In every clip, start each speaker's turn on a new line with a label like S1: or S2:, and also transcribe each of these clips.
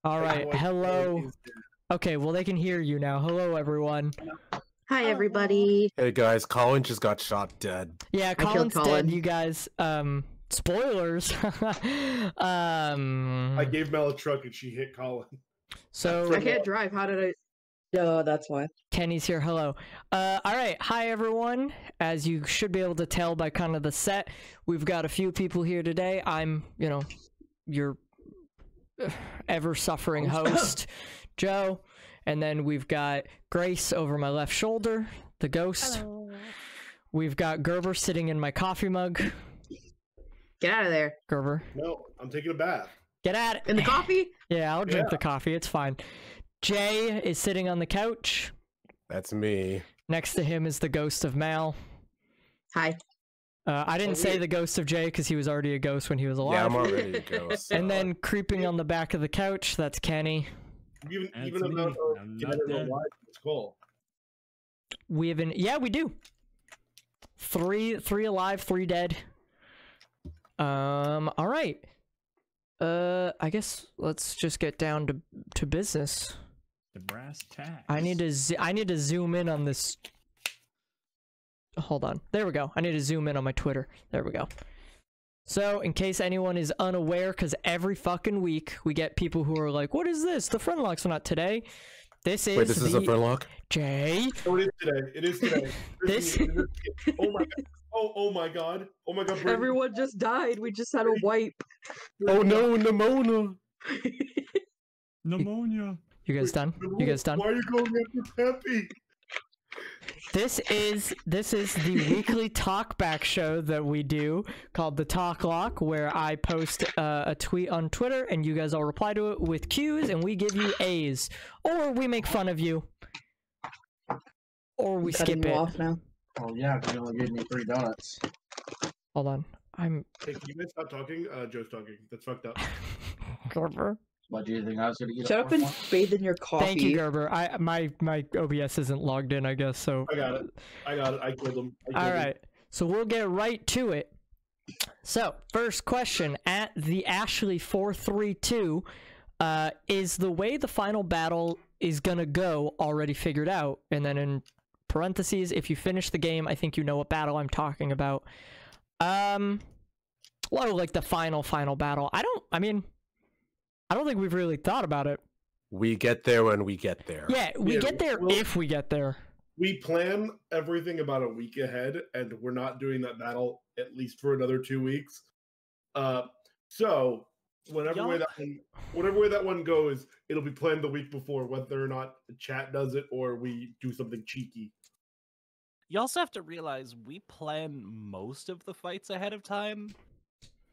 S1: All right, hello. Okay, well they can hear you now. Hello, everyone.
S2: Hi, everybody.
S3: Hey guys, Colin just got shot dead.
S1: Yeah, Colin's dead, you guys. Spoilers.
S4: I gave Mel a truck and she hit Colin.
S1: So
S2: I can't drive. How did I? Oh, that's why.
S1: Kenny's here. Hello. All right. Hi, everyone. As you should be able to tell by kind of the set, we've got a few people here today. I'm, your ever-suffering host, Joe. And then we've got Grace over my left shoulder, the ghost.
S5: Hello.
S1: We've got Gerber sitting in my coffee mug.
S2: Get out of there.
S1: Gerber.
S4: No, I'm taking a bath.
S1: Get at it.
S2: In the coffee?
S1: Yeah, I'll drink the coffee. It's fine. Jay is sitting on the couch.
S3: That's me.
S1: Next to him is the ghost of Mal.
S2: Hi.
S1: I didn't say the ghost of Jay because he was already a ghost when he was alive.
S3: Yeah, I'm already a ghost.
S1: And then creeping on the back of the couch, that's Kenny.
S4: Even about it's cool.
S1: We haven't. Yeah, we do. Three alive, 3 dead. All right. I guess let's just get down to business.
S6: The brass tacks.
S1: I need to zoom in on this. Hold on. There we go. I need to zoom in on my Twitter. There we go. So, in case anyone is unaware, because every fucking week we get people who are like, "What is this? The Friendlocke's not today." This is.
S3: Wait, this is a Friendlocke?
S1: Jay.
S4: Oh, it is today. It is today.
S1: This.
S4: Oh my god. Oh my god. Oh my god. Brittany.
S2: Everyone just died. We just had a wipe.
S3: Oh no, Nimona.
S6: Pneumonia.
S1: You guys done? You guys done?
S4: Why are you going after Peppy?
S1: This is the weekly talkback show that we do called the Talk Lock, where I post a tweet on Twitter and you guys all reply to it with Q's and we give you A's, or we make fun of you, or we skip it.
S2: Off now.
S7: Oh yeah, because you only gave me 3 donuts.
S1: Hold on, I'm.
S4: Hey, can you guys stop talking? Joe's talking. That's fucked up.
S1: Gerber.
S7: What do you think I was gonna eat?
S2: Shut up and bathe in your coffee.
S1: Thank you, Gerber. My OBS isn't logged in, I guess. So
S4: I got it. I killed him.
S1: All right, so we'll get right to it. So first question at the Ashley432, is the way the final battle is gonna go already figured out? And then in parentheses, if you finish the game, I think you know what battle I'm talking about. Well, like the final battle. I don't think we've really thought about it.
S3: We get there when we get there.
S1: Yeah, we get there if we get there.
S4: We plan everything about a week ahead, and we're not doing that battle at least for another 2 weeks. So whatever way that one goes, it'll be planned the week before, whether or not the chat does it or we do something cheeky.
S8: You also have to realize we plan most of the fights ahead of time,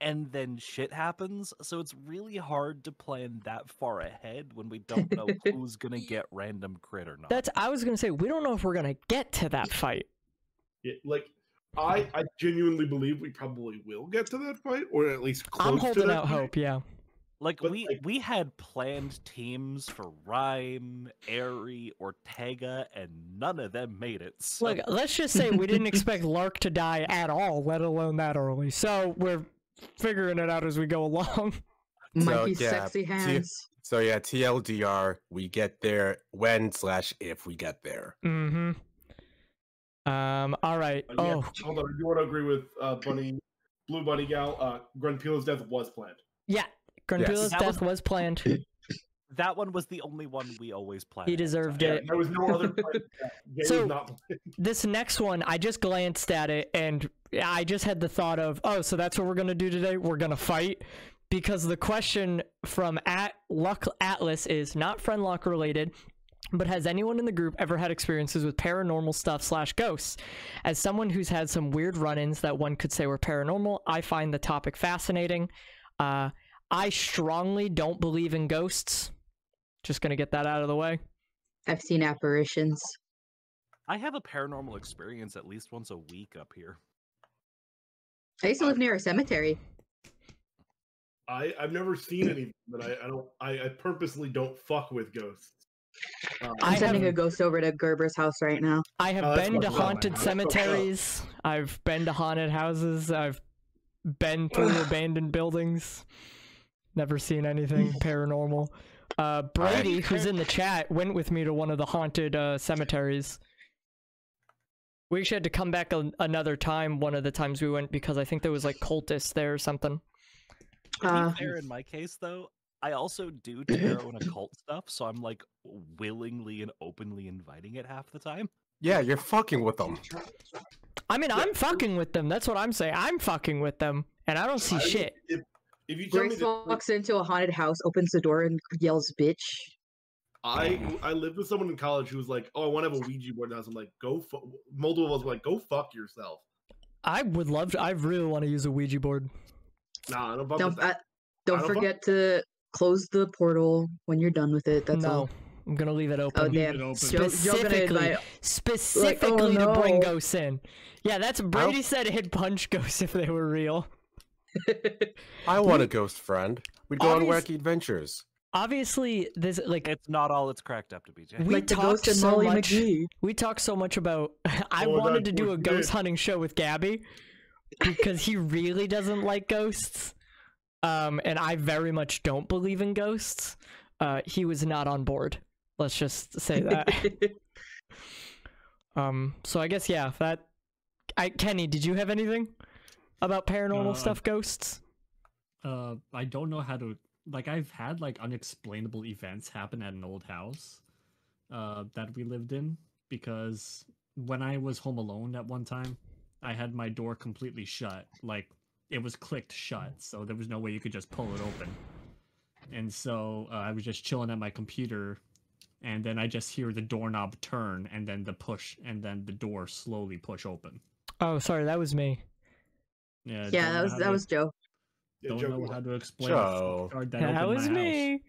S8: and then shit happens, so it's really hard to plan that far ahead when we don't know who's gonna get random crit or not.
S1: I was gonna say, we don't know if we're gonna get to that fight.
S4: Yeah, like, I genuinely believe we probably will get to that fight, or at least close
S1: I'm holding
S4: to that
S1: out
S4: fight.
S1: hope, yeah.
S8: Like, we had planned teams for Rhyme, Airy, Ortega, and none of them made it. So...
S1: Look, let's just say we didn't expect Lark to die at all, let alone that early. So we're figuring it out as we go along.
S2: Mikey's sexy hands.
S3: So yeah, TLDR, we get there when/if we get there.
S1: Mm-hmm. All right.
S4: Yeah, hold on. I do want to agree with Blue Bunny Gal. Grunpila's death was planned.
S1: Yeah, Grunpila's death was planned.
S8: That one was the only one we always planned.
S1: He deserved it.
S4: There was no other plan.
S1: So,
S4: was not planned.
S1: This next one, I just glanced at it, and I just had the thought of, oh, so that's what we're going to do today? We're going to fight? Because the question from @LuckAtlas is not Friendlocke related, but has anyone in the group ever had experiences with paranormal stuff / ghosts? As someone who's had some weird run-ins that one could say were paranormal, I find the topic fascinating. I strongly don't believe in ghosts. Just gonna get that out of the way.
S2: I've seen apparitions.
S8: I have a paranormal experience at least once a week up here.
S2: I used to live near a cemetery.
S4: I've never seen any, but I purposely don't fuck with ghosts.
S2: I'm sending a ghost over to Gerber's house right now.
S1: I have been to haunted cemeteries. I've been to haunted houses. I've been through abandoned buildings. Never seen anything paranormal. Brady, who's in the chat, went with me to one of the haunted cemeteries. We actually had to come back another time, one of the times we went, because I think there was like cultists there or something.
S8: To be fair, in my case, though, I also do tarot and occult stuff, so I'm like willingly and openly inviting it half the time.
S3: Yeah, you're fucking with them.
S1: I mean, I'm fucking with them. That's what I'm saying. I'm fucking with them, and I don't see shit.
S4: If you tell me
S2: Grace
S4: that,
S2: walks into a haunted house, opens the door, and yells, "Bitch!"
S4: I lived with someone in college who was like, "Oh, I want to have a Ouija board in the house." I'm like, "Go." Multiple of us were like, "Go fuck yourself."
S1: I would love to. I really want to use a Ouija board.
S4: Nah, I don't.
S2: Don't forget to close the portal when you're done with it. That's all.
S1: I'm gonna leave it open.
S2: Oh damn!
S1: Specifically
S2: like,
S1: to bring ghosts in. Yeah, that's Brady said he'd punch ghosts if they were real.
S3: I want a ghost friend. We'd go on wacky adventures.
S1: Obviously, this
S8: it's not all it's cracked up to be. Jay.
S1: We
S2: like the
S1: talked
S2: ghost
S1: so
S2: Molly
S1: much.
S2: McGee.
S1: We talked so much about. I
S4: Oh,
S1: wanted to
S4: that's
S1: do a
S4: what
S1: ghost
S4: did.
S1: hunting show with Gabby because he really doesn't like ghosts, and I very much don't believe in ghosts. He was not on board. Let's just say that. So I guess yeah. Kenny, did you have anything about paranormal stuff, ghosts?
S6: I don't know how to. Like, I've had like unexplainable events happen at an old house that we lived in, because when I was home alone at one time, I had my door completely shut. Like, it was clicked shut, so there was no way you could just pull it open. And so I was just chilling at my computer, and then I just hear the doorknob turn, and then the door slowly push open.
S1: Oh, sorry, that was me.
S2: Yeah, that was Joe.
S4: Yeah,
S6: Don't
S4: Joe,
S6: know how to explain
S3: Joe.
S1: That was me.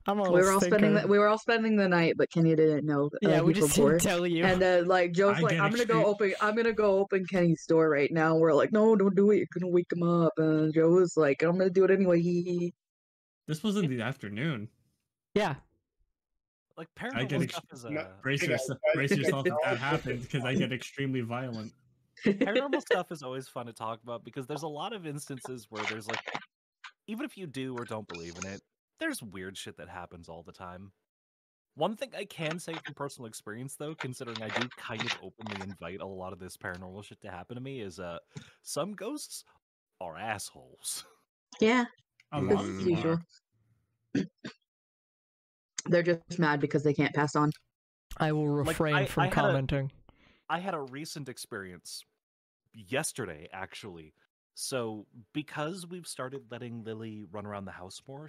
S1: I'm a
S2: We were all
S1: stinker.
S2: spending the night, but Kenny didn't know.
S1: Yeah, we
S2: he
S1: just
S2: forgot.
S1: didn't tell you.
S2: And like Joe's
S6: I
S2: like,
S6: get
S2: I'm gonna go open Kenny's door right now. We're like, no, don't do it. You're gonna wake him up. And Joe was like, I'm gonna do it anyway.
S6: This was in the afternoon.
S1: Yeah.
S8: Like
S6: I
S8: paranormal
S6: get
S8: stuff is
S6: brace yourself if that happens, because I get extremely violent.
S8: paranormal stuff is always fun to talk about because there's a lot of instances where there's like, even if you do or don't believe in it, there's weird shit that happens all the time. One thing I can say from personal experience, though, considering I do kind of openly invite a lot of this paranormal shit to happen to me, is some ghosts are assholes.
S2: Yeah,
S6: A
S2: as
S6: lot of them
S2: usual. They're just mad because they can't pass on.
S1: I will refrain from commenting.
S8: I had a recent experience yesterday, actually. So, because we've started letting Lily run around the house more,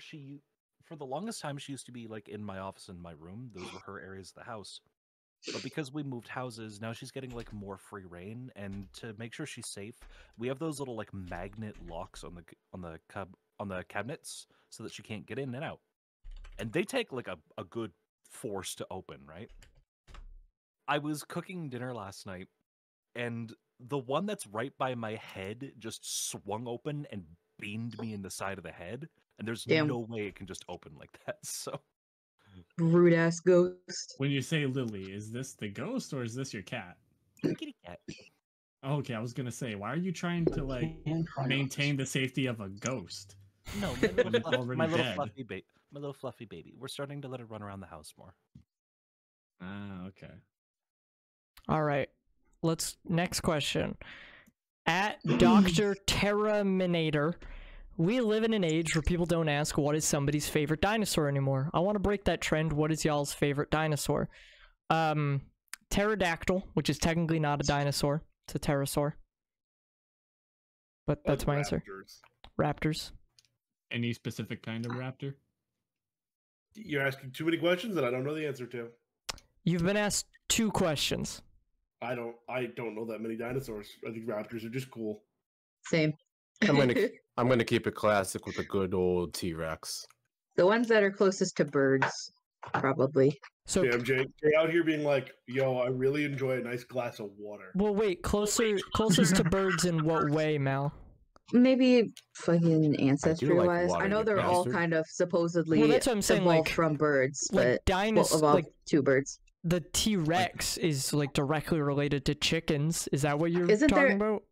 S8: for the longest time, she used to be like in my office and my room. Those were her areas of the house. But because we moved houses, now she's getting like more free reign. And to make sure she's safe, we have those little like magnet locks on the cabinets so that she can't get in and out. And they take like a good force to open, right? I was cooking dinner last night, and the one that's right by my head just swung open and beamed me in the side of the head. And there's no way it can just open like that. So
S2: Rude ass ghost.
S6: When you say Lily, is this the ghost or is this your cat?
S8: kitty cat.
S6: Okay, I was gonna say, why are you trying to like maintain the safety of a ghost?
S8: No, my little fluffy baby. We're starting to let her run around the house more.
S6: Ah, okay.
S1: All right. Next question. At Dr. Terraminator, we live in an age where people don't ask what is somebody's favorite dinosaur anymore. I want to break that trend. What is y'all's favorite dinosaur? Pterodactyl, which is technically not a dinosaur. It's a pterosaur. But that's my answer. Raptors.
S6: Any specific kind of raptor?
S4: You're asking too many questions that I don't know the answer to.
S1: You've been asked 2 questions.
S4: I don't know that many dinosaurs. I think raptors are just cool.
S2: Same.
S3: I'm gonna keep it classic with a good old T-Rex.
S2: The ones that are closest to birds, probably.
S1: So
S4: Damn, Jay out here being like, yo, I really enjoy a nice glass of water.
S1: well, wait, closest to birds in what way, Mal?
S2: Maybe fucking ancestry-wise.
S3: water,
S2: I know
S3: you
S2: they're all
S3: bastard.
S2: kind of supposedly
S1: Well, that's what I'm saying,
S2: evolved
S1: like-
S2: from birds,
S1: like
S2: but evolved 2 birds.
S1: The T-Rex is like directly related to chickens. Is that what you're
S2: Isn't
S1: talking
S2: there-
S1: about?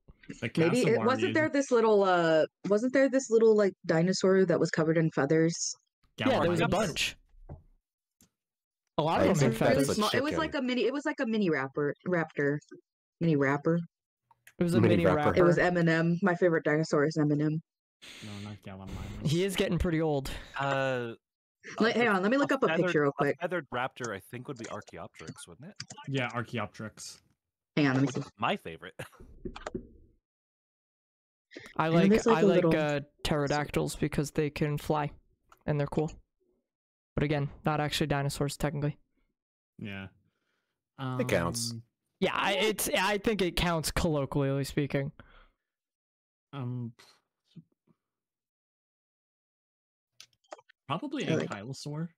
S6: The
S2: Maybe it
S6: cassowary
S2: wasn't
S6: is-
S2: there this little like dinosaur that was covered in feathers?
S1: Yeah, there was a
S6: Galapagos.
S1: bunch. A lot
S3: I
S1: of them, in
S3: think
S1: fact.
S3: that's
S2: Really
S3: a
S2: small. It was
S3: chicken.
S2: like a mini. It was like a mini raptor. Mini rapper.
S1: It was a
S3: Mini
S1: mini
S3: rapper.
S1: rapper.
S2: It was Eminem. My favorite dinosaur is Eminem.
S6: No, not Gallimimus.
S1: He is getting pretty old.
S2: Hang on, let me look up a picture real quick.
S8: A feathered raptor, I think, would be Archaeopteryx, wouldn't it?
S6: Yeah, Archaeopteryx.
S2: Hang on, let me see.
S8: My favorite.
S1: I
S2: And
S1: like
S2: there's, like, a little-
S1: pterodactyls because they can fly, and they're cool. But again, not actually dinosaurs technically.
S6: Yeah.
S3: It counts.
S1: Yeah, I think it counts colloquially speaking.
S6: Probably
S2: I
S6: a
S2: like-
S6: Kylosaur.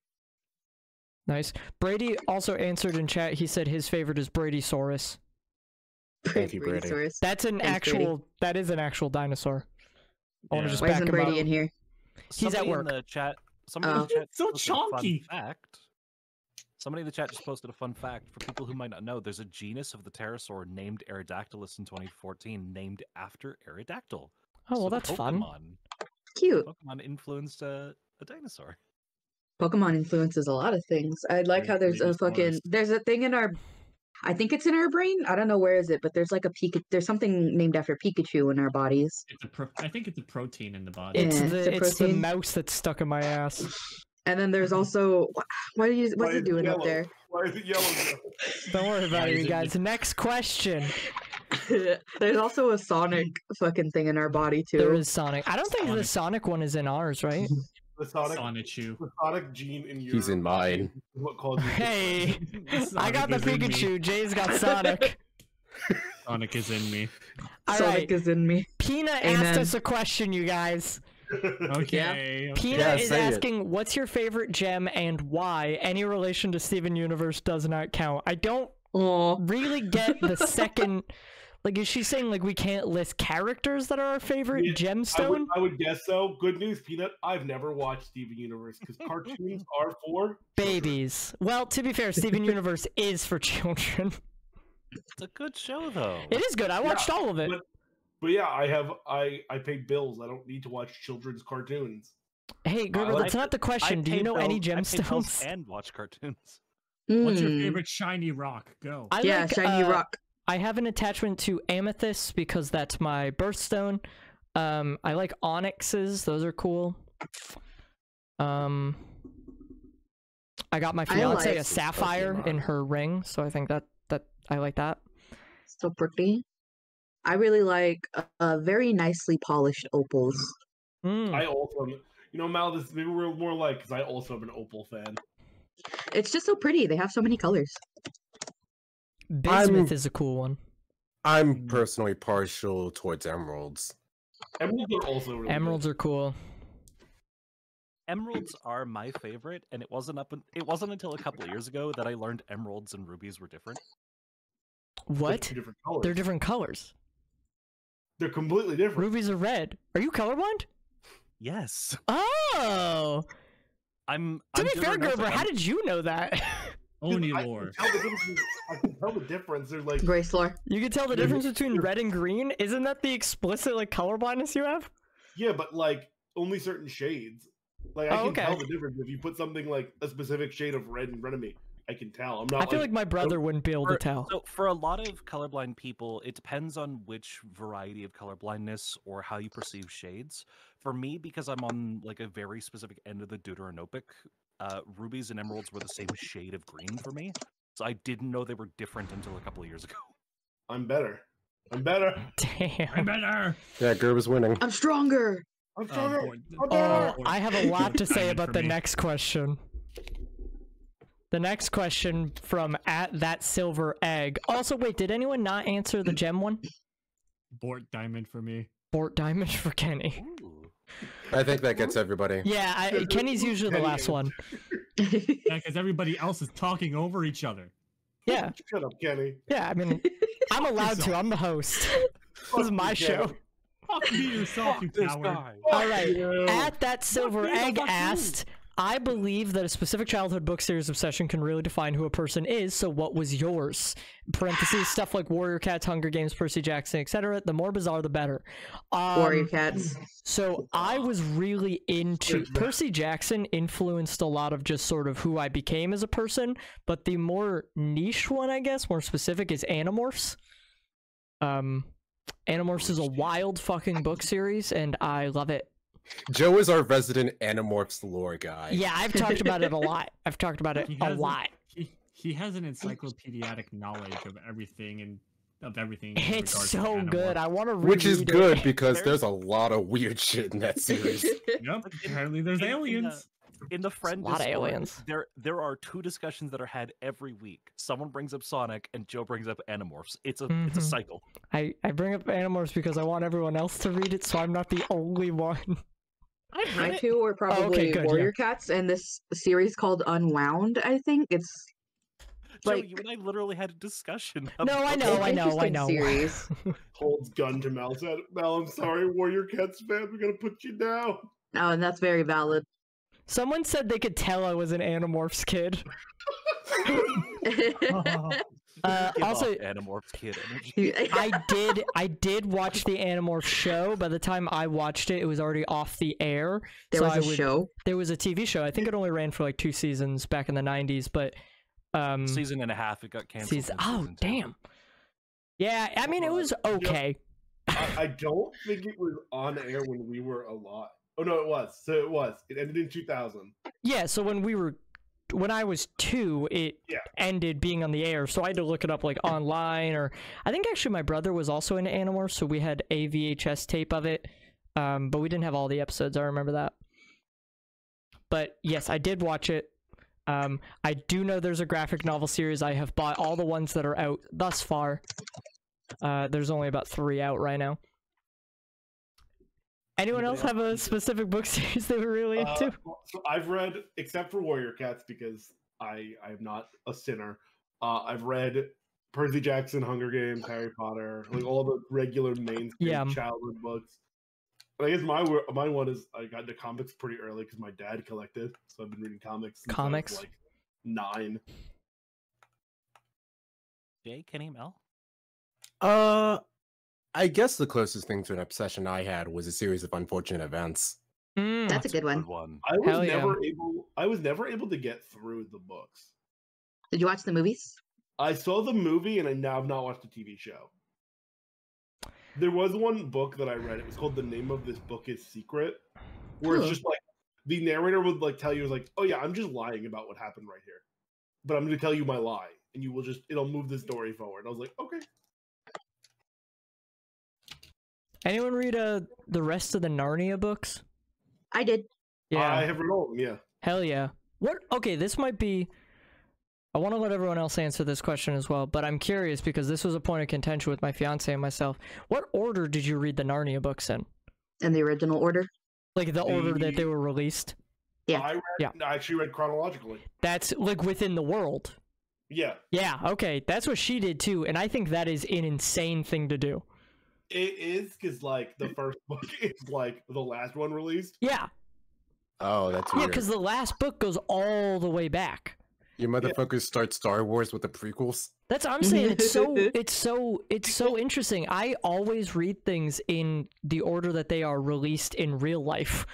S1: Nice. Brady also answered in chat. He said his favorite is Bradysaurus.
S3: Thank you, Brady.
S2: Bradysaurus.
S1: That's an
S2: Thanks, Brady.
S1: actual. That is an actual dinosaur. I want to
S6: Yeah.
S1: just
S2: Why
S1: back
S2: isn't
S1: him
S2: Brady
S1: up.
S2: in here?
S1: He's at
S8: Somebody
S1: work.
S8: In the chat. Somebody in
S2: Oh.
S8: the chat.
S6: So
S8: posted a fun
S6: chunky.
S8: fact. Somebody in the chat just posted a fun fact for people who might not know. There's a genus of the pterosaur named Aerodactylus in 2014, named after Aerodactyl.
S1: Oh well,
S8: So
S1: that's fun.
S2: Cute.
S8: Pokemon influenced a dinosaur.
S2: Pokemon influences a lot of things. I like how there's a fucking there's a thing in our I think it's in our brain. I don't know where is it, but there's like a there's something named after Pikachu in our bodies.
S6: I think it's a protein in the body.
S1: It's
S2: Yeah,
S1: the
S2: it's a protein.
S1: mouse that's stuck in my ass.
S2: And then there's also what's it doing up there?
S4: Why is it yellow?
S1: Don't worry about
S6: Why
S1: it,
S6: is
S1: you
S6: it
S1: guys. Next question.
S2: There's also a Sonic fucking thing in our body too.
S1: There is Sonic. I don't think the
S6: Sonic.
S1: Sonic one is in ours, right?
S4: The Sonic,
S6: Sonichu.
S4: the Sonic gene in your.
S3: He's in mine.
S4: is What causes it.
S1: Hey, I got the
S6: Sonic is in me.
S1: Pikachu. Jay's got Sonic.
S6: Sonic is in me.
S1: All
S2: Sonic
S1: right.
S2: is in me.
S1: Pina
S2: Amen.
S1: asked us a question, you guys.
S6: Okay.
S1: Pina
S3: Yeah,
S1: is
S3: say it.
S1: asking, what's your favorite gem and why? Any relation to Steven Universe does not count. I don't
S2: Oh,
S1: really get the second. Like, is she saying, like, we can't list characters that are our favorite
S4: Yeah,
S1: gemstone?
S4: I would guess so. Good news, Peanut. I've never watched Steven Universe because cartoons are for
S1: Babies. Well, to be fair, Steven Universe is for children.
S8: It's a good show, though.
S1: It is good. I watched all of it.
S4: But yeah, I pay bills. I don't need to watch children's cartoons.
S1: Hey, Gerber,
S8: I
S1: that's
S8: pay-
S1: not the question. Do you
S8: pay
S1: know any
S8: bills- I pay bills
S1: gemstones?
S8: and watch cartoons.
S6: What's your
S2: mm.
S6: favorite shiny rock? Go.
S1: I
S2: Yeah,
S1: like,
S2: shiny rock.
S1: I have an attachment to amethyst because that's my birthstone. I like onyxes; those are cool. I got my fiance
S2: like-
S1: a sapphire in her ring, so I think that I like that.
S2: So pretty. I really like very nicely polished opals.
S1: Mm.
S4: I also, Mal, this maybe we're more like because I also am an Opal fan.
S2: It's just so pretty. They have so many colors.
S1: Bismuth is a cool one.
S3: I'm personally partial towards emeralds.
S4: Emeralds are also really
S1: Emeralds
S4: good.
S1: are cool.
S8: Emeralds are my favorite, and it wasn't until a couple of years ago that I learned emeralds and rubies were different.
S4: They're
S1: What?
S4: two different colors.
S1: They're different colors.
S4: They're completely different.
S1: Rubies are red. Are you colorblind?
S8: Yes,
S1: Oh!
S8: I'm.
S1: To
S8: I'm
S1: be
S8: doing
S1: fair,
S8: our notes,
S1: Gerber,
S8: like,
S1: how
S8: I'm-
S1: did you know that?
S6: Oni
S4: I
S6: lore.
S4: can tell the difference. They're like
S2: Grace lore.
S1: You can tell the difference between red and green? Isn't that the explicit, like, colorblindness you have?
S4: yeah, but like only certain shades. Like I
S1: Oh,
S4: can
S1: okay.
S4: tell the difference if you put something like a specific shade of red in front of me. I can tell. I'm not.
S1: I feel like my brother wouldn't be able to tell.
S8: So for a lot of colorblind people, it depends on which variety of colorblindness or how you perceive shades. For me, because I'm on like a very specific end of the deuteranopic, rubies and emeralds were the same shade of green for me. So I didn't know they were different until a couple of years ago.
S4: I'm better. I'm better.
S6: I'm
S1: Damn.
S6: better.
S3: Yeah, Gerber's winning.
S2: I'm stronger.
S4: I'm stronger.
S6: Board-
S4: I'm better.
S1: Oh, I have a lot to say
S6: Diamond
S1: about
S6: for
S1: the
S6: me.
S1: next question. The next question from @thatsilveregg. Also, wait, did anyone not answer the gem one?
S6: Bort diamond for me.
S1: Bort diamond for Kenny.
S8: Ooh.
S3: I think that gets everybody.
S1: Yeah, Kenny's usually the last one.
S6: Yeah, because everybody else is talking over each other.
S1: Yeah,
S4: Shut up, Kenny.
S1: yeah. I mean, I'm allowed to. I'm the host. This is my show.
S6: Fuck me yourself, you
S8: This
S6: coward.
S8: guy.
S1: All right.
S4: Yeah.
S1: @thatsilveregg
S6: Fuck you.
S1: asked, I believe that a specific childhood book series obsession can really define who a person is, so what was yours? Parentheses, stuff like Warrior Cats, Hunger Games, Percy Jackson, etc. The more bizarre, the better.
S2: Warrior Cats.
S1: So I was really into... Percy Jackson influenced a lot of just sort of who I became as a person, but the more niche one, I guess, more specific, is Animorphs. Animorphs is a wild fucking book series, and I love it.
S3: Joe is our resident Animorphs lore guy.
S1: Yeah, I've talked about it a lot. I've talked about it a lot.
S6: He has an encyclopedic knowledge of everything and of everything.
S1: It's so good. I want to read
S3: Which is good because there's a lot of weird shit in that series.
S6: Yep. Apparently there's aliens.
S8: In the friend
S1: a lot of
S8: Discord,
S1: aliens.
S8: There are 2 discussions that are had every week. Someone brings up Sonic, and Joe brings up Animorphs. It's a cycle.
S1: I bring up Animorphs because I want everyone else to read it, so I'm not the only one.
S2: My 2 were probably Warrior Cats, and this series called Unwound, I think. It's
S8: Joe,
S2: like...
S8: you and I literally had a discussion.
S1: No, I know.
S2: Series.
S4: Holds gun to Mal's head. Mal, I'm sorry, Warrior Cats fan, we're gonna put you down.
S2: Oh, and that's very valid.
S1: Someone said they could tell I was an Animorphs kid. Also,
S8: Animorphs kid energy.
S1: I did watch the Animorphs show. By the time I watched it, it was already off the air.
S2: There was a show?
S1: There was a TV show. I think it only ran for like 2 seasons back in the 90s, but...
S8: season and a half, it got canceled.
S1: Oh, damn. Yeah, I mean, it was okay.
S4: I don't think it was on air when we were alive. Oh, no, it was. So it was. It ended in 2000.
S1: Yeah, so when I was 2, it ended being on the air, so I had to look it up like online, or I think actually my brother was also into Animorphs, so we had a VHS tape of it, but we didn't have all the episodes. I remember that. But yes, I did watch it. I do know there's a graphic novel series. I have bought all the ones that are out thus far. There's only about 3 out right now. Anyone else have a specific book series they were really into?
S4: So I've read, except for Warrior Cats, because I am not a sinner. I've read Percy Jackson, Hunger Games, Harry Potter, like all the regular mainstream childhood books. But I guess my one is I got into comics pretty early because my dad collected, so I've been reading comics since I was like 9.
S8: Jay, Kenny, Mel?
S3: I guess the closest thing to an obsession I had was a series of unfortunate events.
S2: That's a good one.
S4: I was never able to get through the books.
S2: Did you watch the movies?
S4: I saw the movie and I now have not watched the TV show. There was one book that I read. It was called The Name of This Book is Secret, where it's just like the narrator would like tell you, like, oh yeah, I'm just lying about what happened right here, but I'm going to tell you my lie, and you will just, it'll move the story forward. I was like, okay.
S1: Anyone read the rest of the Narnia books?
S2: I did.
S1: Yeah,
S4: I have read all of them. Yeah.
S1: Hell yeah. What? Okay, this might be. I want to let everyone else answer this question as well, but I'm curious because this was a point of contention with my fiance and myself. What order did you read the Narnia books in?
S2: In the original order?
S1: Like the order that they were released?
S2: Yeah.
S4: I actually read chronologically.
S1: That's like within the world.
S4: Yeah.
S1: Yeah, okay. That's what she did too, and I think that is an insane thing to do.
S4: It is, because like the first book is like the last one released.
S1: Yeah.
S3: Oh, that's weird.
S1: Yeah, because the last book goes all the way back.
S3: You motherfuckers start Star Wars with the prequels?
S1: That's what I'm saying. It's so interesting. I always read things in the order that they are released in real life.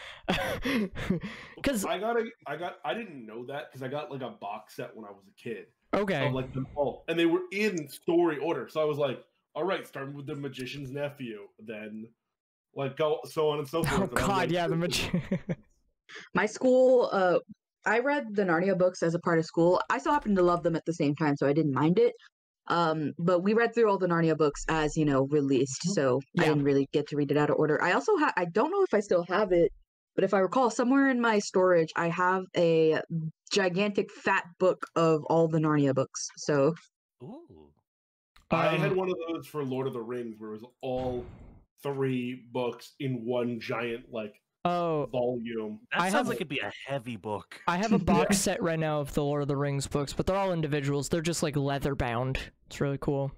S1: Because
S4: I didn't know that because I got like a box set when I was a kid.
S1: Okay.
S4: Of like them all, and they were in story order. So I was like, all right, starting with the magician's nephew, then like go so on and so forth.
S1: Oh god, yeah, the magician.
S2: My school, I read the Narnia books as a part of school. I so happened to love them at the same time, so I didn't mind it. But we read through all the Narnia books as, you know, released, so I didn't really get to read it out of order. I also I don't know if I still have it, but if I recall, somewhere in my storage, I have a gigantic fat book of all the Narnia books, so...
S8: Ooh.
S4: I had one of those for Lord of the Rings, where it was all 3 books in one giant, like, volume.
S8: That sounds like it'd be a heavy book.
S1: I have a box set right now of the Lord of the Rings books, but they're all individuals. They're just like leather bound. It's really cool.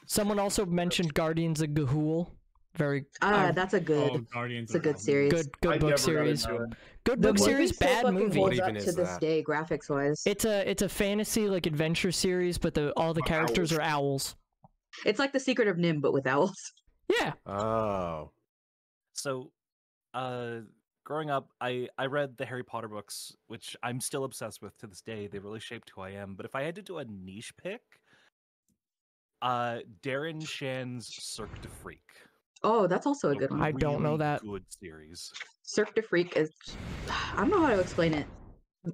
S1: Someone also mentioned Guardians of Ga'Hoole, Very
S2: That's a good.
S6: Oh, Guardians
S2: It's a
S6: of
S2: good
S6: the
S2: series.
S1: good
S4: I
S1: book
S4: never got
S1: series.
S4: into it.
S1: Good
S2: The
S1: book
S2: movie
S1: series,
S2: still
S1: bad
S2: fucking
S1: movie.
S2: holds
S3: What
S2: up
S3: even
S2: to
S3: is
S2: this
S3: that?
S2: day, graphics wise.
S1: It's a fantasy like adventure series, but all the characters
S4: owls.
S1: are owls.
S2: It's like The Secret of Nim, but with owls.
S1: Yeah.
S3: Oh.
S8: So, growing up, I read the Harry Potter books, which I'm still obsessed with to this day. They really shaped who I am. But if I had to do a niche pick, Darren Shan's Cirque du Freak.
S2: Oh, that's also a good one.
S1: I don't know
S8: Really
S1: that.
S8: Good series.
S2: Cirque du Freak is. I don't know how to explain it,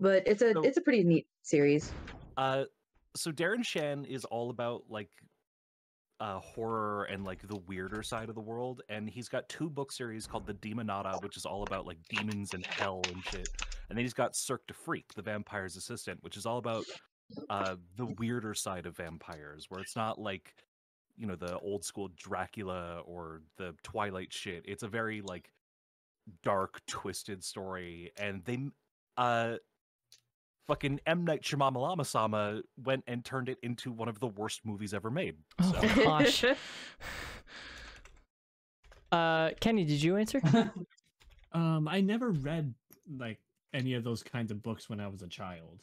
S2: but it's a pretty neat series.
S8: So Darren Shan is all about like horror and like the weirder side of the world, and he's got 2 book series called The Demonata, which is all about like demons and hell and shit, and then he's got Cirque du Freak, the vampire's assistant, which is all about the weirder side of vampires, where it's not like, you know, the old school Dracula or the Twilight shit. It's a very like dark, twisted story, and they fucking M. Night Shyamalan-sama went and turned it into one of the worst movies ever made.
S1: Oh
S8: So.
S1: gosh. Kenny, did you answer?
S6: I never read like any of those kinds of books when I was a child,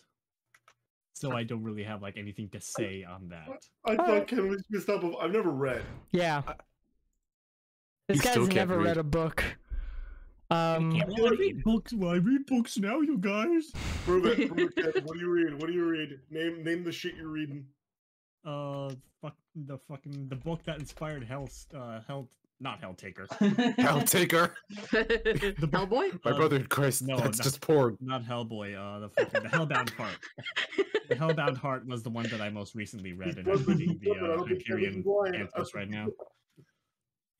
S6: so I don't really have like anything to say on that.
S4: I thought Ken was messed up. I've never read.
S1: Yeah. This
S3: You still
S1: guy's
S3: can't
S1: never
S3: read.
S1: read a book.
S8: Can't
S6: Well, I read books. Well, I read books now, you guys.
S4: Prove it. Prove it, Ken. What do you read? What do you read? Name the shit you're reading.
S6: The book that inspired not Helltaker.
S3: Helltaker.
S6: The book,
S2: Hellboy?
S3: My brother in Christ.
S6: no,
S3: that's
S6: not-
S3: just poor.
S6: not Hellboy. The Hellbound Heart. The Hellbound Heart was the one that I most recently read, and I'm reading the Hyperion Anthos right now.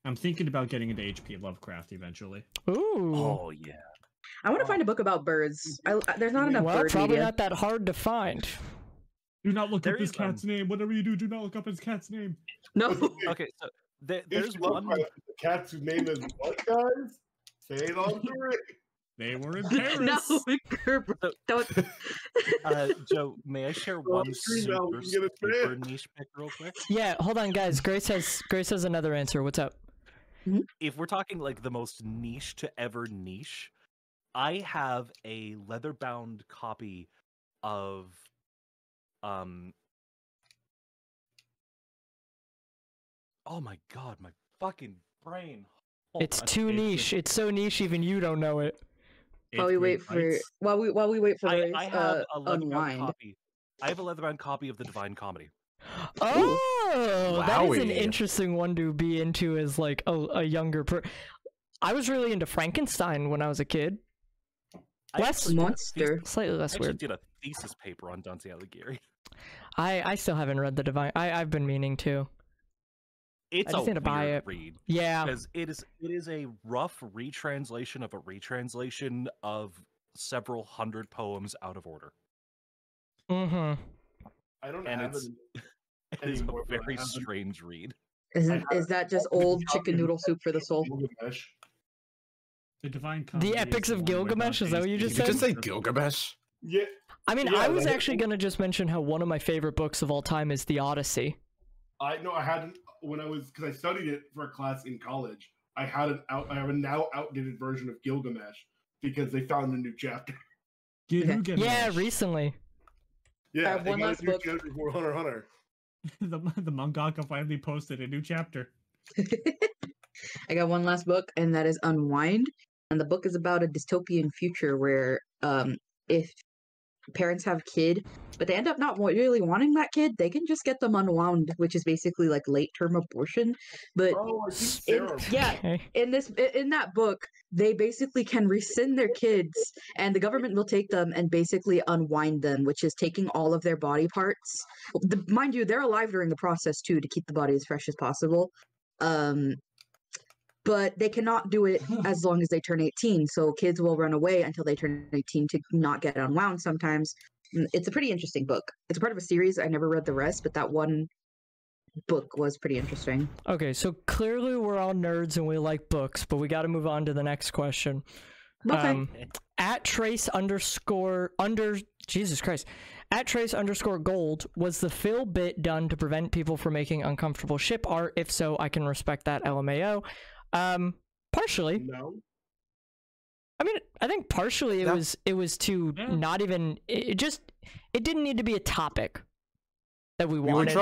S6: I'm thinking about getting into H.P. Lovecraft eventually.
S1: Ooh.
S8: Oh yeah.
S2: I want to find a book about birds. There's not enough
S1: Well,
S2: bird
S1: probably
S2: media.
S1: not that hard to find.
S6: Do not look
S8: There
S6: up his
S8: is,
S6: cat's name. Whatever you do, do not look up his cat's name.
S2: No.
S8: Okay, so there's
S4: There's
S8: one.
S4: The cat's name is what, guys? Say it on three.
S6: They were in Paris.
S2: No, Gerber, don't.
S8: Joe, may I share one
S4: screen now,
S8: super,
S4: we can get a
S8: super
S4: fan.
S8: niche pick real quick?
S1: Yeah, hold on, guys. Grace has another answer. What's up?
S8: If we're talking like the most niche to ever niche, I have a leather-bound copy of oh my god, my fucking brain. Hold
S1: It's
S8: on.
S1: too
S6: it's
S1: niche. It's so niche even you don't know it.
S2: While we wait for while we wait for
S8: I
S2: Grace,
S8: have a leather-bound
S2: unwind.
S8: copy. I have a leather-bound copy of the Divine Comedy.
S1: Oh, that is an
S3: Wowie.
S1: interesting one to be into as like a younger I was really into Frankenstein when I was a kid.
S8: I
S1: Less
S8: actually did a
S2: Monster.
S8: thesis-
S1: Slightly
S8: I
S1: less
S8: actually
S1: weird.
S8: did a thesis paper on Dante Alighieri.
S1: I still haven't read the Divine. I've been meaning to.
S8: It's
S1: just
S8: a
S1: need to buy
S8: weird
S1: it.
S8: read
S1: Yeah.
S8: because it is a rough retranslation of a retranslation of several hundred poems out of order.
S1: Mm-hmm.
S4: I don't
S8: And
S4: have
S8: it's
S4: it.
S8: it is a
S4: Anymore, but I
S8: very
S4: have it.
S8: strange read.
S2: Is
S4: I
S2: that just
S4: have
S2: old
S4: a copy
S2: chicken
S4: of
S2: noodle soup for the soul?
S4: Gilgamesh.
S6: The Divine Comedy.
S1: Epics
S6: is
S1: of
S6: the one where
S1: Gilgamesh? Is
S6: Dante
S1: that what you just
S3: Did you just say
S1: said?
S3: Gilgamesh?
S4: Yeah,
S1: I mean,
S4: Yeah,
S1: I was
S4: that-
S1: actually gonna just mention how one of my favorite books of all time is The Odyssey.
S4: I know. I hadn't when I was because I studied it for a class in college. I have a now outdated version of Gilgamesh because they found a new chapter.
S6: Gilgamesh.
S1: Yeah, recently.
S4: Yeah,
S2: have
S4: they
S2: one
S4: got a
S2: last
S4: new
S2: book.
S4: chapter for Hunter x Hunter.
S6: the mangaka finally posted a new chapter.
S2: I got one last book, and that is Unwind. And the book is about a dystopian future where, if parents have a kid, but they end up not really wanting that kid, they can just get them unwound, which is basically like late-term abortion. But
S4: Oh, I think Sarah.
S2: yeah,
S1: Okay.
S2: in that book, they basically can rescind their kids, and the government will take them and basically unwind them, which is taking all of their body parts. Mind you, they're alive during the process too to keep the body as fresh as possible. But they cannot do it as long as they turn 18. So kids will run away until they turn 18 to not get unwound sometimes. It's a pretty interesting book. It's a part of a series. I never read the rest, but that one book was pretty interesting.
S1: Okay, so clearly we're all nerds and we like books, but we got to move on to the next question.
S2: Okay.
S1: At Trace Jesus Christ. At Trace _ gold, was the fill bit done to prevent people from making uncomfortable ship art? If so, I can respect that, LMAO. Partially.
S4: No.
S1: I mean, I think partially it was to
S6: Yeah.
S1: not even it didn't need to be a topic that we
S3: We were
S1: wanted.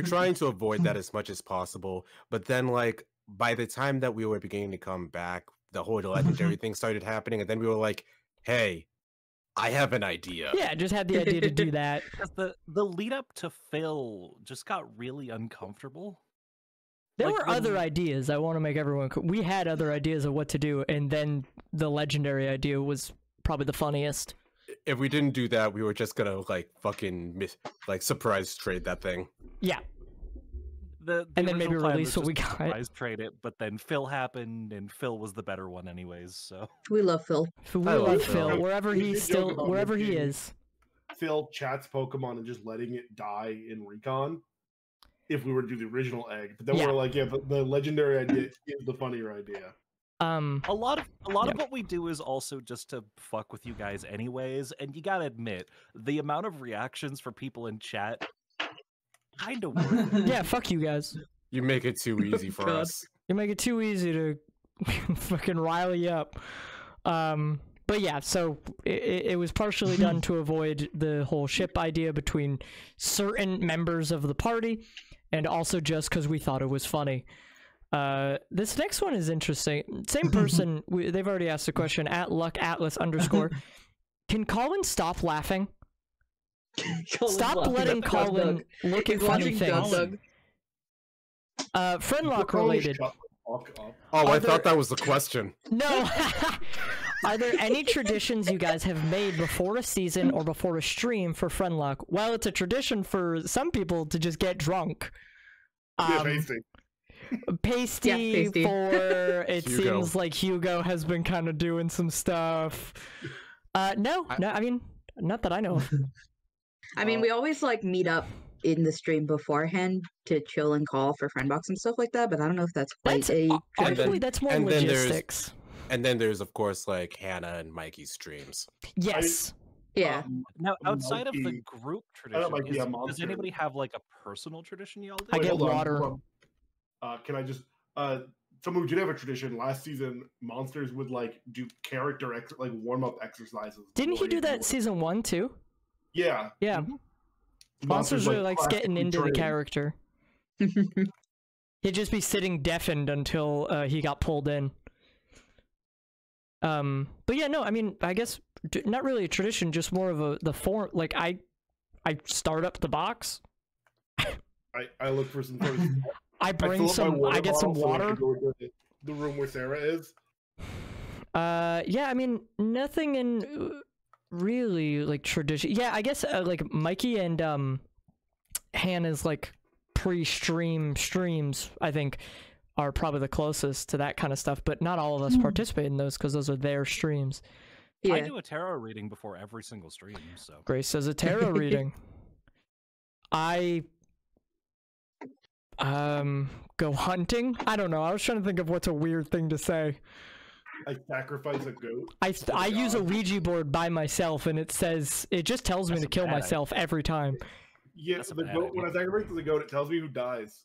S3: trying to avoid that as much as possible, but then like by the time that we were beginning to come back, the whole legendary thing started happening, and then we were like, "Hey, I have an idea."
S1: Yeah, I just had the idea to do that.
S8: Because the lead up to Phil just got really uncomfortable.
S1: There
S8: Like,
S1: were
S8: when-
S1: other ideas. I want to make everyone. We had other ideas of what to do, and then the legendary idea was probably the funniest.
S3: If we didn't do that, we were just gonna like fucking surprise trade that thing.
S1: Yeah,
S8: The
S1: and then maybe
S8: original plan
S1: release
S8: was
S1: what we
S8: just to
S1: got.
S8: surprise trade it, but then Phil happened, and Phil was the better one anyways. So
S2: We love Phil.
S1: We
S3: I love
S1: love
S3: Phil.
S1: Phil wherever
S4: We
S1: he's
S4: did joke
S1: still
S4: about
S1: wherever he
S4: making-
S1: is.
S4: Phil chats Pokemon and just letting it die in Recon. If we were to do the original egg, but then
S1: Yeah.
S4: we're like, yeah, the legendary idea is the funnier idea.
S8: a lot of
S1: Yeah.
S8: what we do is also just to fuck with you guys anyways, and you gotta admit the amount of reactions for people in chat kind of worth it.
S1: Yeah, fuck you guys.
S3: You make it too easy for
S2: God.
S3: us.
S1: You make it too easy to fucking rile you up. But yeah, so it was partially done to avoid the whole ship idea between certain members of the party, and also just because we thought it was funny. This next one is interesting. Same person, they've already asked the question, at @LuckAtlas_. Can Colin stop laughing? Stop letting Colin look at
S2: He's
S1: funny
S2: watching Doug
S1: things.
S2: Doug.
S1: Friendlocke
S4: Oh,
S1: related.
S4: shut the fuck up.
S3: Oh,
S1: Are
S3: I
S1: there-
S3: thought that was the question.
S1: No. Are there any traditions you guys have made before a season or before a stream for Friendlocke? Well, it's a tradition for some people to just get drunk.
S4: Yeah, tasty.
S1: Pasty,
S2: Yeah, Pasty.
S1: for it
S3: Hugo.
S1: seems like Hugo has been kind of doing some stuff. No, I mean, not that I know of.
S2: I mean, we always like meet up in the stream beforehand to chill and call for Friendbox and stuff like that, but I don't know if that's quite
S1: That's
S2: a
S1: arguably
S3: then-
S1: that's more
S3: and then there's-
S1: logistics.
S3: And then there's of course like Hannah and Mikey's streams.
S1: Yes.
S2: yeah.
S8: Now, outside of the
S4: Mikey-
S8: group
S4: that might
S8: tradition,
S4: be a
S8: does
S4: monster.
S8: anybody have like a personal tradition y'all do?
S1: I get
S4: hold on,
S1: water.
S4: hold on. Can I just someone who did have a tradition last season? Monsters would like do like warm up exercises.
S1: Didn't he
S4: before
S1: do that
S4: went.
S1: season 1 too?
S4: Yeah,
S1: Yeah. Monsters really likes getting into the character. He'd just be sitting deafened until he got pulled in. But yeah, no, I mean, I guess not really a tradition, just more of the form. Like I start up the box.
S4: I look for some sort of.
S1: I bring I get some water.
S4: Go to the room where Sarah is.
S1: Yeah, I mean, nothing in really like tradition. Yeah, I guess like Mikey and Hannah's like pre-stream streams, I think, are probably the closest to that kind of stuff, but not all of us participate in those because those are their streams.
S2: Yeah.
S8: I do a tarot reading before every single stream, so
S1: Grace does a tarot reading. I go hunting. I don't know. I was trying to think of what's a weird thing to say.
S4: I sacrifice a goat.
S1: I use a Ouija board by myself, and it just tells me
S8: That's
S1: to
S8: a
S1: kill
S8: bad idea.
S1: myself every time.
S4: Yeah,
S8: That's a
S4: the
S8: bad
S4: goat.
S8: idea.
S4: When I sacrifice the goat, it tells me who dies.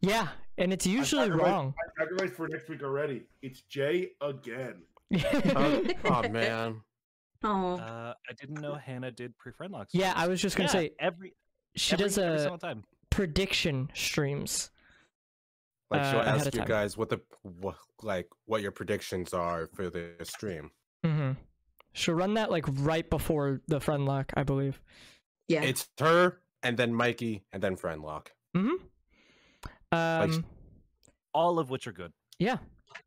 S1: Yeah, and it's usually
S4: sacrificed-
S1: wrong.
S4: I sacrificed for next week already. It's Jay again.
S3: Oh man.
S2: Oh.
S8: I didn't know Hannah did pre-Friendlocke.
S1: Yeah,
S8: streams.
S1: I was just gonna
S8: Yeah,
S1: say she
S8: every
S1: does
S8: single time.
S1: prediction streams.
S3: Like she'll
S1: ahead
S3: ask
S1: of
S3: you
S1: time.
S3: guys what your predictions are for the stream.
S1: Mm-hmm. She'll run that like right before the Friendlocke, I believe.
S2: Yeah.
S3: It's her and then Mikey and then Friendlocke.
S1: Mm-hmm.
S8: All of which are good.
S1: Yeah.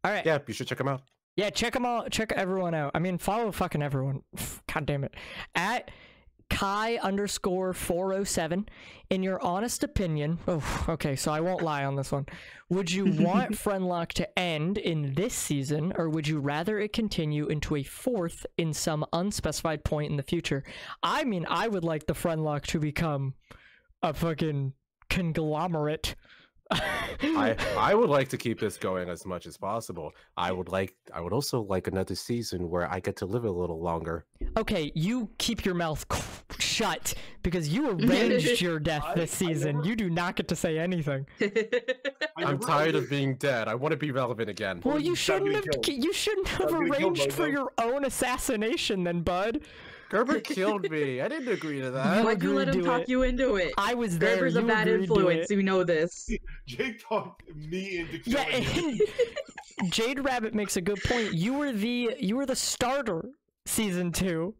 S1: All right.
S3: Yeah, you should check them out.
S1: Yeah, check them all. Check everyone out. I mean, follow fucking everyone. God damn it. At Kai_407. In your honest opinion, okay, so I won't lie on this one. Would you want Friendlocke to end in this season, or would you rather it continue into a fourth in some unspecified point in the future? I mean, I would like the Friendlocke to become a fucking conglomerate.
S3: I would like to keep this going as much as possible. I would also like another season where I get to live a little longer.
S1: Okay, you keep your mouth shut, because you arranged your death this season. You do not get to say anything.
S3: I'm tired of being dead. I want to be relevant again.
S1: Well, you
S4: Stop
S1: shouldn't
S4: getting
S1: have.
S4: killed.
S1: You shouldn't have
S4: Stop getting killed,
S1: arranged for
S4: Bozo.
S1: your own assassination, then, bud.
S3: Gerber killed me. I didn't agree to that.
S2: Why'd you let
S1: agreed
S2: him
S1: to
S2: talk
S1: it.
S2: you into it?
S1: I was there.
S2: Gerber's a
S1: you
S2: bad
S1: agreed to
S2: influence.
S1: it.
S2: You know this.
S4: Jake talked me into
S1: Yeah,
S4: killing you.
S1: and Jade Rabbit makes a good point. You were the starter season 2.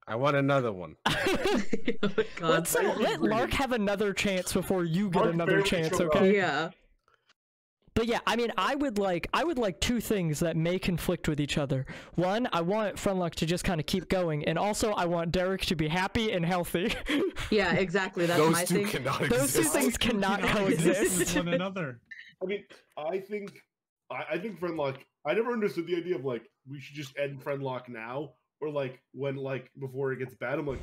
S3: I want another one.
S2: Oh my God.
S1: Let Lark have another chance before you get
S4: Lark
S1: another
S4: barely
S1: chance,
S4: showed up.
S1: okay?
S2: Yeah.
S1: But yeah, I mean, I would like 2 things that may conflict with each other. One, I want Friendlocke to just kind of keep going, and also I want Derek to be happy and healthy.
S2: Yeah, exactly. That's
S3: Those
S2: my
S3: two
S2: thing.
S3: cannot
S1: Those two
S3: exist.
S1: things cannot
S6: With
S1: coexist.
S6: one another.
S4: I mean, I think Friendlocke. I never understood the idea of like we should just end Friendlocke now, or like when before it gets bad. I'm like,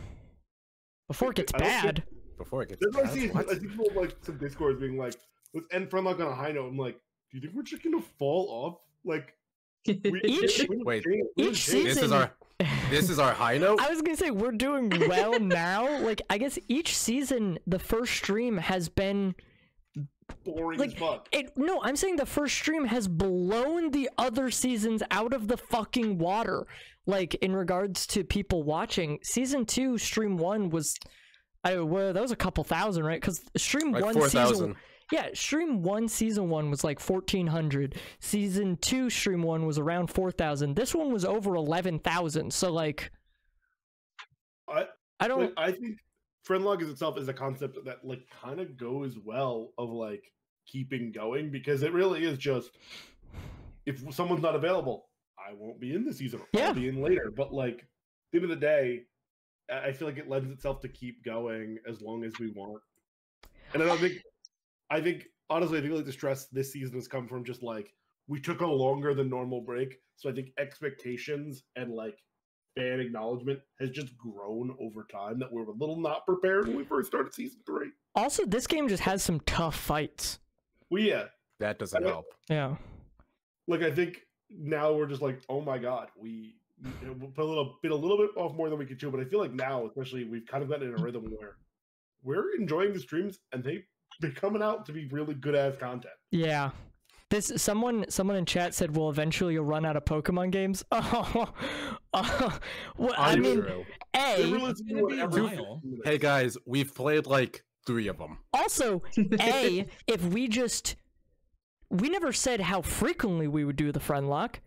S1: Before it gets
S4: I don't think-
S1: bad.
S3: Before it gets
S4: That's what I
S3: bad.
S4: see.
S3: What?
S4: I see people like some Discords being like, let's end Friendlocke on a high note. I'm like, do you think we're just gonna fall off? Like,
S1: Each-
S3: Wait,
S1: each
S3: This is our high note.
S1: I was gonna say we're doing well now. Like, I guess each season, the first stream has been
S4: boring
S1: like
S4: as fuck.
S1: No, I'm saying the first stream has blown the other seasons out of the fucking water. Like, in regards to people watching, season 2, stream 1 was, that was a couple thousand, right? Because stream
S3: Like
S1: 1
S3: 4,000.
S1: season, yeah, stream 1 season 1 was like 1,400. Season 2 stream 1 was around 4,000. This one was over 11,000. So like, I don't.
S4: Like, I think Friendlocke is itself is a concept that like kind of goes well of like keeping going, because it really is just if someone's not available, I won't be in the season.
S1: Yeah.
S4: I'll be in later. But like at the end of the day, I feel like it lends itself to keep going as long as we want. And I think honestly, I think like the stress this season has come from just like we took a longer than normal break. So I think expectations and like fan acknowledgement has just grown over time, that we're a little not prepared when we first started season 3.
S1: Also, this game just has some tough fights.
S4: Well, yeah,
S3: That doesn't help.
S1: Yeah.
S4: like I think now we're just like, oh my god, we put a little bit off more than we could chew. But I feel like now, especially, we've kind of gotten in a rhythm where we're enjoying the streams and they've been coming out to be really good ass content.
S1: Yeah. This someone in chat said, "Well, eventually you'll run out of Pokemon games." Well, I mean,
S3: Untrue.
S4: They
S1: A,
S4: release
S6: gonna be a
S4: every
S6: while.
S4: 15 minutes.
S3: Hey guys, we've played like 3 of them.
S1: also, A, if we never said how frequently we would do the Friendlocke.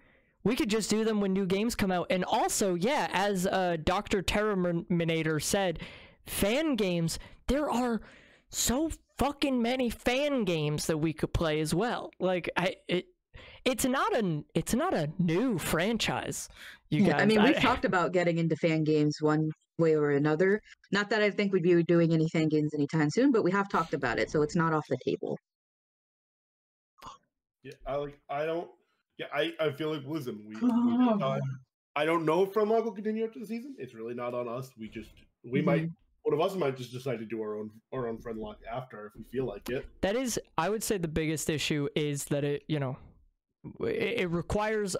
S1: We could just do them when new games come out. And also, yeah, as Dr. Terminator said, fan games, there are so fucking many fan games that we could play as well. Like, it's not a new franchise, you guys.
S2: I mean, we've talked about getting into fan games one way or another. Not that I think we'd be doing any fan games anytime soon, but we have talked about it, so it's not off the table.
S4: Yeah, I feel like, listen, I don't know if Friendlocke will continue after the season. It's really not on us. We might, one of us might just decide to do our own Friendlocke after if we feel like it.
S1: That is, I would say the biggest issue is that it requires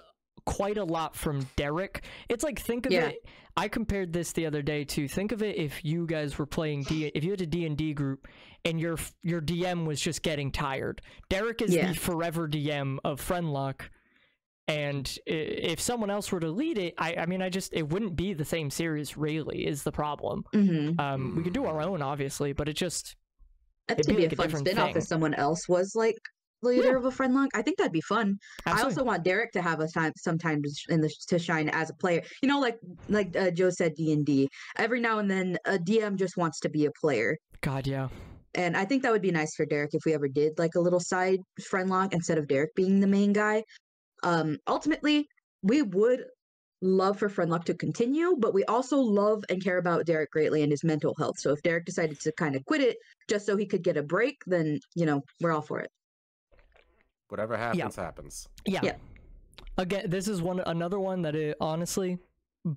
S1: quite a lot from Derek. It's like, think of it, I compared this the other day to, think of it if you guys were playing if you had a D&D group and your DM was just getting tired. Derek is the forever DM of Friendlocke, and if someone else were to lead it, I mean, it wouldn't be the same series, really, is the problem.
S2: Mm-hmm.
S1: We could do our own, obviously, but it'd
S2: That'd
S1: be
S2: be
S1: like
S2: a
S1: a
S2: fun
S1: different
S2: spin-off
S1: thing.
S2: if someone else was like leader of a Friendlocke. I think that'd be fun. I also want Derek to have some time to shine as a player. You know, like Joe said, D&D. Every now and then, a DM just wants to be a player.
S1: God, yeah.
S2: And I think that would be nice for Derek if we ever did like a little side Friendlocke instead of Derek being the main guy. Ultimately, we would love for Friendlocke to continue, but we also love and care about Derek greatly and his mental health. So if Derek decided to kind of quit it just so he could get a break, then, we're all for it.
S3: Whatever happens, happens.
S1: Yeah. Again, this is another one that it honestly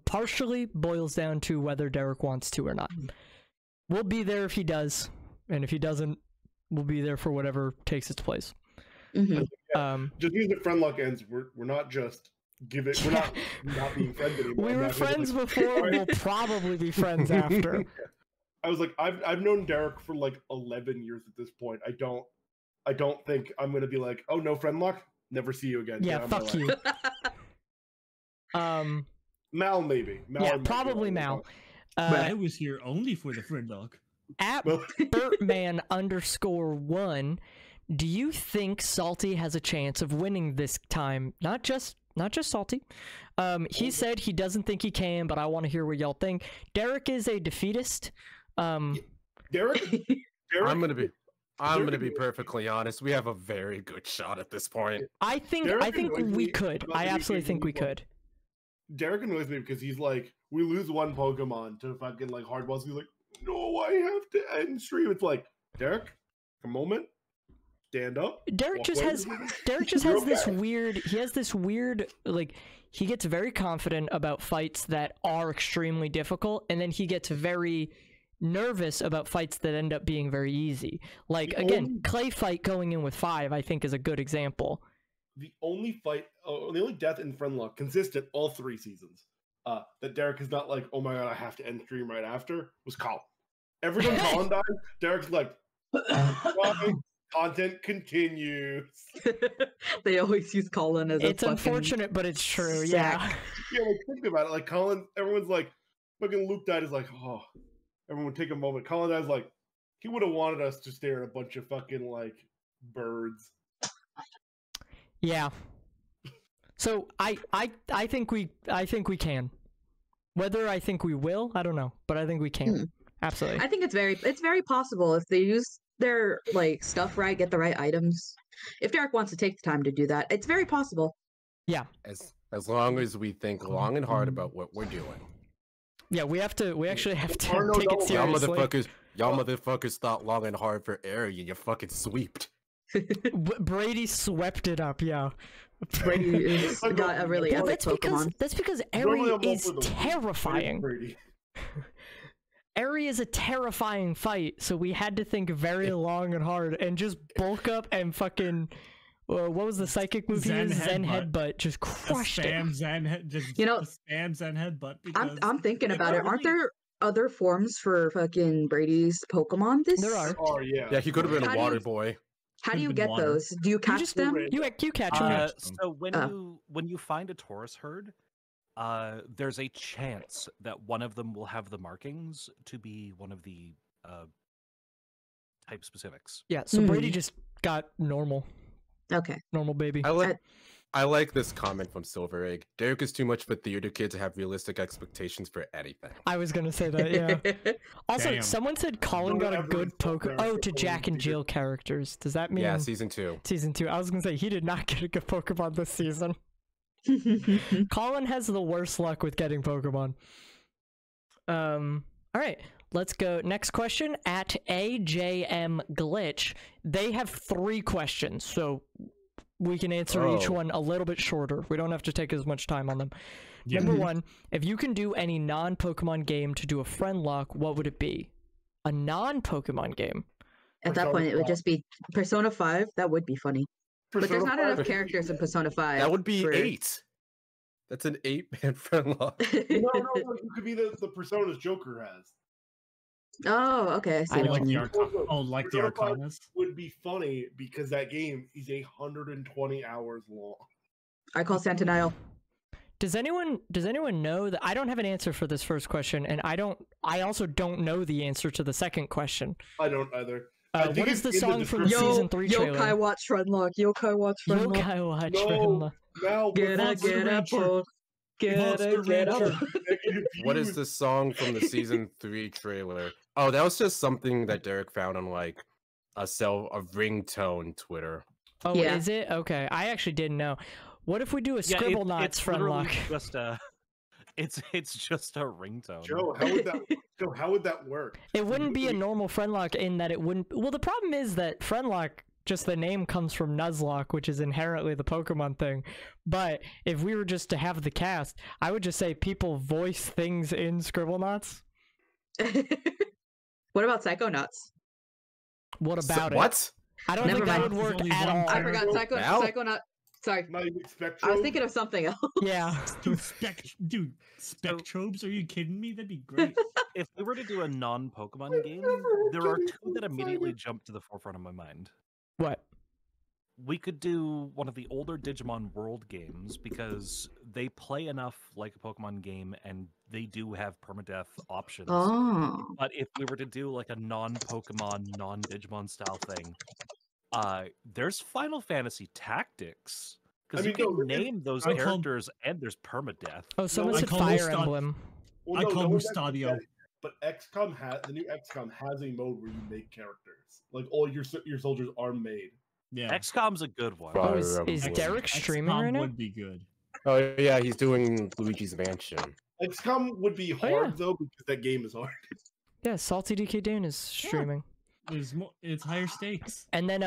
S1: partially boils down to whether Derek wants to or not. We'll be there if he does, and if he doesn't, we'll be there for whatever takes its place.
S2: Mm-hmm.
S4: Just because the Friendlocke ends, we're not just we're not being friends anymore.
S1: We were friends before, we'll probably be friends after.
S4: I've known Derek for like 11 years at this point. I don't think I'm gonna be like, oh no, Friendlocke, never see you again.
S1: Yeah, fuck you.
S4: Mal maybe. Mal
S1: yeah,
S4: might be
S1: probably
S4: on the
S1: Mal.
S4: phone.
S6: I was here only for the Friendlocke.
S1: At Bertman_1, do you think Salty has a chance of winning this time? Not just Salty. He said he doesn't think he can, but I want to hear what y'all think. Derek is a defeatist.
S4: Derek,
S3: I'm gonna be perfectly honest. We have a very good shot at this point.
S1: I think we could. I absolutely think we could.
S4: Derek annoys me because he's like, we lose one Pokemon to fucking like hard balls. He's like, no, I have to end stream. It's like, Derek, a moment, stand up.
S1: Derek just has this weird. He has this weird like. He gets very confident about fights that are extremely difficult, and then he gets very nervous about fights that end up being very easy. Like again, clay fight going in with 5, I think is a good example.
S4: The only death in Friendlocke consistent all 3 seasons that Derek is not like, oh my god, I have to end stream right after, was Colin. Every time Colin dies, Derek's like, content continues.
S2: They always use Colin as
S1: it's unfortunate, but it's true. Yeah.
S4: Yeah, like think about it. Like Colin, everyone's like, fucking Luke died is like, oh, everyone take a moment. Colin dies like, he would have wanted us to stare at a bunch of fucking like birds.
S1: Yeah. So I think we can. Whether I think we will, I don't know, but I think we can. Absolutely.
S2: I think it's very possible if they use their like stuff right, get the right items. If Derek wants to take the time to do that, it's very possible.
S1: Yeah.
S3: As long as we think long and hard about what we're doing.
S1: Yeah, we actually have to take it seriously.
S3: Y'all motherfuckers thought long and hard for area, you fucking sweeped.
S1: Brady swept it up, yeah.
S2: Brady got a really epic Pokemon.
S1: That's because Eri is terrifying. Eri is a terrifying fight, so we had to think very long and hard and just bulk up and fucking... what was the psychic move he used? Zen Headbutt. Just crushed it.
S6: Spam Zen Headbutt. Because
S2: I'm thinking about it. Aren't there other forms for fucking Brady's Pokemon?
S1: There are.
S4: Oh, yeah.
S3: Yeah, he could have been a water boy.
S2: How do you get those? Do you catch them?
S1: You catch them.
S8: So when you find a Taurus herd, there's a chance that one of them will have the markings to be one of the type specifics.
S1: Yeah, so Brady just got normal.
S2: Okay.
S1: Normal baby.
S3: I like this comment from Silver Egg. Derek is too much of a theater kid to have realistic expectations for anything.
S1: I was gonna say that, yeah. Also, someone said Colin got a good to Jack and Jill characters. Does that mean...
S3: Yeah, season 2.
S1: Season 2. I was gonna say, he did not get a good Pokemon this season. Colin has the worst luck with getting Pokemon. Alright, let's go. Next question, at AJM Glitch. They have 3 questions, so... we can answer each one a little bit shorter. We don't have to take as much time on them. Yeah. Number 1, if you can do any non-Pokemon game to do a Friendlocke, what would it be? A non-Pokemon game?
S2: At that point, it would just be Persona 5. That would be funny. But there's not enough characters in Persona 5.
S3: That would be 8. That's an 8-man Friendlocke.
S4: No, it could be the Personas Joker has.
S2: Oh, okay. I see.
S6: Like the Arcanas
S4: would be funny because that game is 120 hours long.
S2: I call Centennial.
S1: Does anyone know that I don't have an answer for this first question, and I also don't know the answer to the second question.
S4: I don't either.
S1: What is the song from the season 3 trailer?
S2: Yokai watch Friendlocke. Yokai watch Friendlocke.
S1: Yokai watch Friendlocke.
S4: Now
S2: get up.
S3: What is the song from the season 3 trailer? Oh, that was just something that Derek found on like a ringtone Twitter.
S1: Oh, yeah. Is it? Okay, I actually didn't know. What if we do a Scribblenauts Friendlocke?
S8: It's just a ringtone.
S4: Joe, how would that work?
S1: It wouldn't be a normal Friendlocke in that it wouldn't. Well, the problem is that Friendlocke, just the name comes from Nuzlocke, which is inherently the Pokemon thing. But if we were just to have the cast, I would just say people voice things in Scribblenauts.
S2: What about Psychonauts?
S1: What about it?
S3: What?
S1: I don't think that would work at all.
S2: I forgot Sorry,
S4: Not even Spectro.
S2: I was thinking of something else.
S1: Yeah.
S6: Dude, Spectrobes? Are you kidding me? That'd be great.
S8: If we were to do a non-Pokemon game, there are two that immediately jump to the forefront of my mind.
S1: What?
S8: We could do one of the older Digimon World games because they play enough like a Pokemon game and they do have permadeath options.
S2: Oh.
S8: But if we were to do like a non-Pokemon, non-Digimon style thing, there's Final Fantasy Tactics. Because
S4: I
S8: you
S4: mean,
S8: can name those
S6: I call-
S8: characters and there's permadeath.
S1: Oh, someone
S4: I
S1: said
S6: call
S1: Fire
S6: Mustad-
S1: Emblem.
S4: Well,
S6: I
S4: no,
S6: call
S4: no one's actually
S6: Mustadio.
S4: said it, but the new XCOM has a mode where you make characters. Like all your soldiers are made.
S6: Yeah.
S8: XCOM's a good one.
S3: Fire
S1: Oh, is
S3: Emblem.
S1: Derek streaming
S6: XCOM
S1: right now?
S6: would be good.
S3: Oh yeah, he's doing Luigi's Mansion.
S4: XCOM would be hard
S1: yeah.
S4: though because that game is hard.
S1: Yeah, Salty DK Dane is streaming.
S6: It's higher stakes.
S1: And then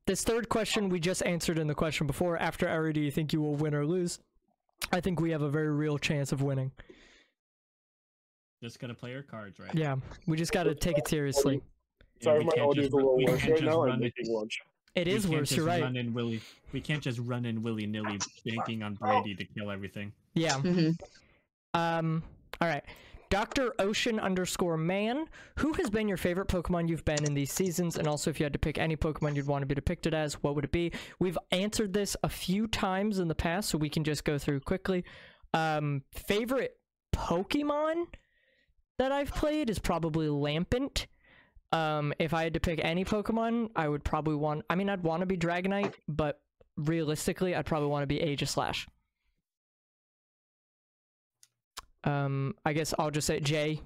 S1: this third question we just answered in the question before. After Ari, do you think you will win or lose? I think we have a very real chance of winning.
S6: Just gotta play our cards right.
S1: Yeah, we just got to take it seriously.
S6: Yeah,
S5: Sorry,
S6: we
S5: my
S6: can't
S5: audio's
S6: just
S5: a little
S6: we
S5: worse
S6: can't
S5: right
S6: just
S5: now. I'm
S6: run it.
S5: making lunch.
S1: It is
S6: We can't
S1: worse,
S6: just
S1: you're right.
S6: We can't just run in willy-nilly banking on Brady to kill everything.
S1: Yeah.
S2: Mm-hmm.
S1: All right. Dr. Ocean _man, who has been your favorite Pokemon you've been in these seasons? And also, if you had to pick any Pokemon you'd want to be depicted as, what would it be? We've answered this a few times in the past, so we can just go through quickly. Favorite Pokemon that I've played is probably Lampent. If I had to pick any Pokemon, I would probably I'd want to be Dragonite, but realistically, I'd probably want to be Aegislash. I guess I'll just say Jay.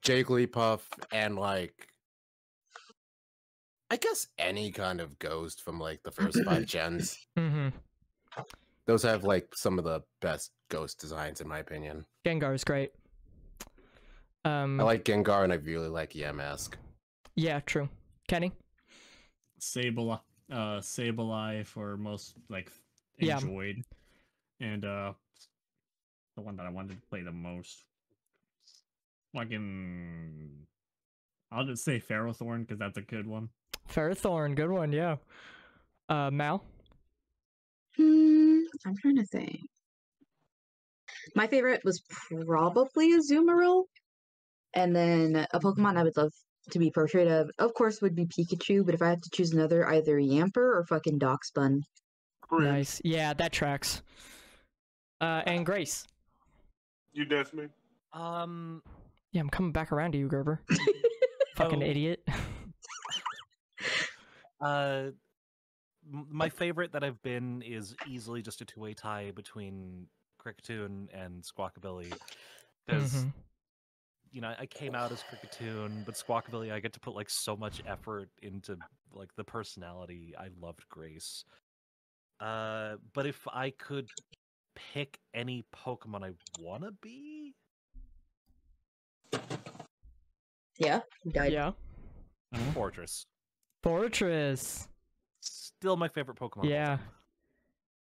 S3: Jigglypuff and like I guess any kind of ghost from like the first 5 gens.
S1: Mm-hmm.
S3: Those have like some of the best ghost designs in my opinion.
S1: Gengar is great.
S3: I like Gengar and I really like Yamask.
S1: Yeah, true. Kenny?
S6: Sableye for most like
S1: Yeah.
S6: enjoyed. And the one that I wanted to play the most. I'll just say Ferrothorn because that's a good one.
S1: Ferrothorn, good one, yeah. Mal?
S2: I'm trying to think. My favorite was probably Azumarill. And then a Pokemon I would love to be portrayed of course, would be Pikachu. But if I had to choose another, either Yamper or fucking Darkspun.
S1: Nice. Yeah, that tracks. And Grace?
S5: You dance me?
S1: Yeah, I'm coming back around to you, Gerber. Fucking idiot.
S8: My favorite that I've been is easily just a two-way tie between Kricketune and Squawkabilly. Because, you know, I came out as Kricketune, but Squawkabilly, I get to put, like, so much effort into, like, the personality. I loved Grace. But if I could pick any Pokemon I want to be...
S2: Yeah, you died.
S1: Yeah.
S8: Fortress.
S1: Fortress.
S8: Still my favorite Pokemon.
S1: Yeah.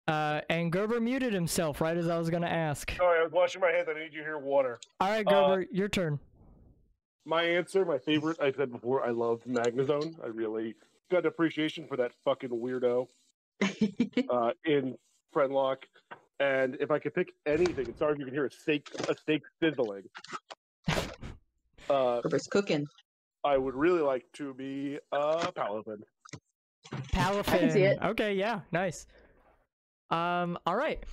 S1: And Gerber muted himself right as I was gonna ask.
S5: Sorry, I was washing my hands. I need you to hear water.
S1: Alright, Gerber, your turn.
S5: My answer, my favorite, I said before, I loved Magnezone. I really got an appreciation for that fucking weirdo in Friendlocke. And if I could pick anything, and sorry if you can hear a steak sizzling.
S2: Gerber's cooking.
S5: I would really like to be Palafin.
S1: Palafin.
S2: I can see it.
S1: Okay, yeah, nice. Alright.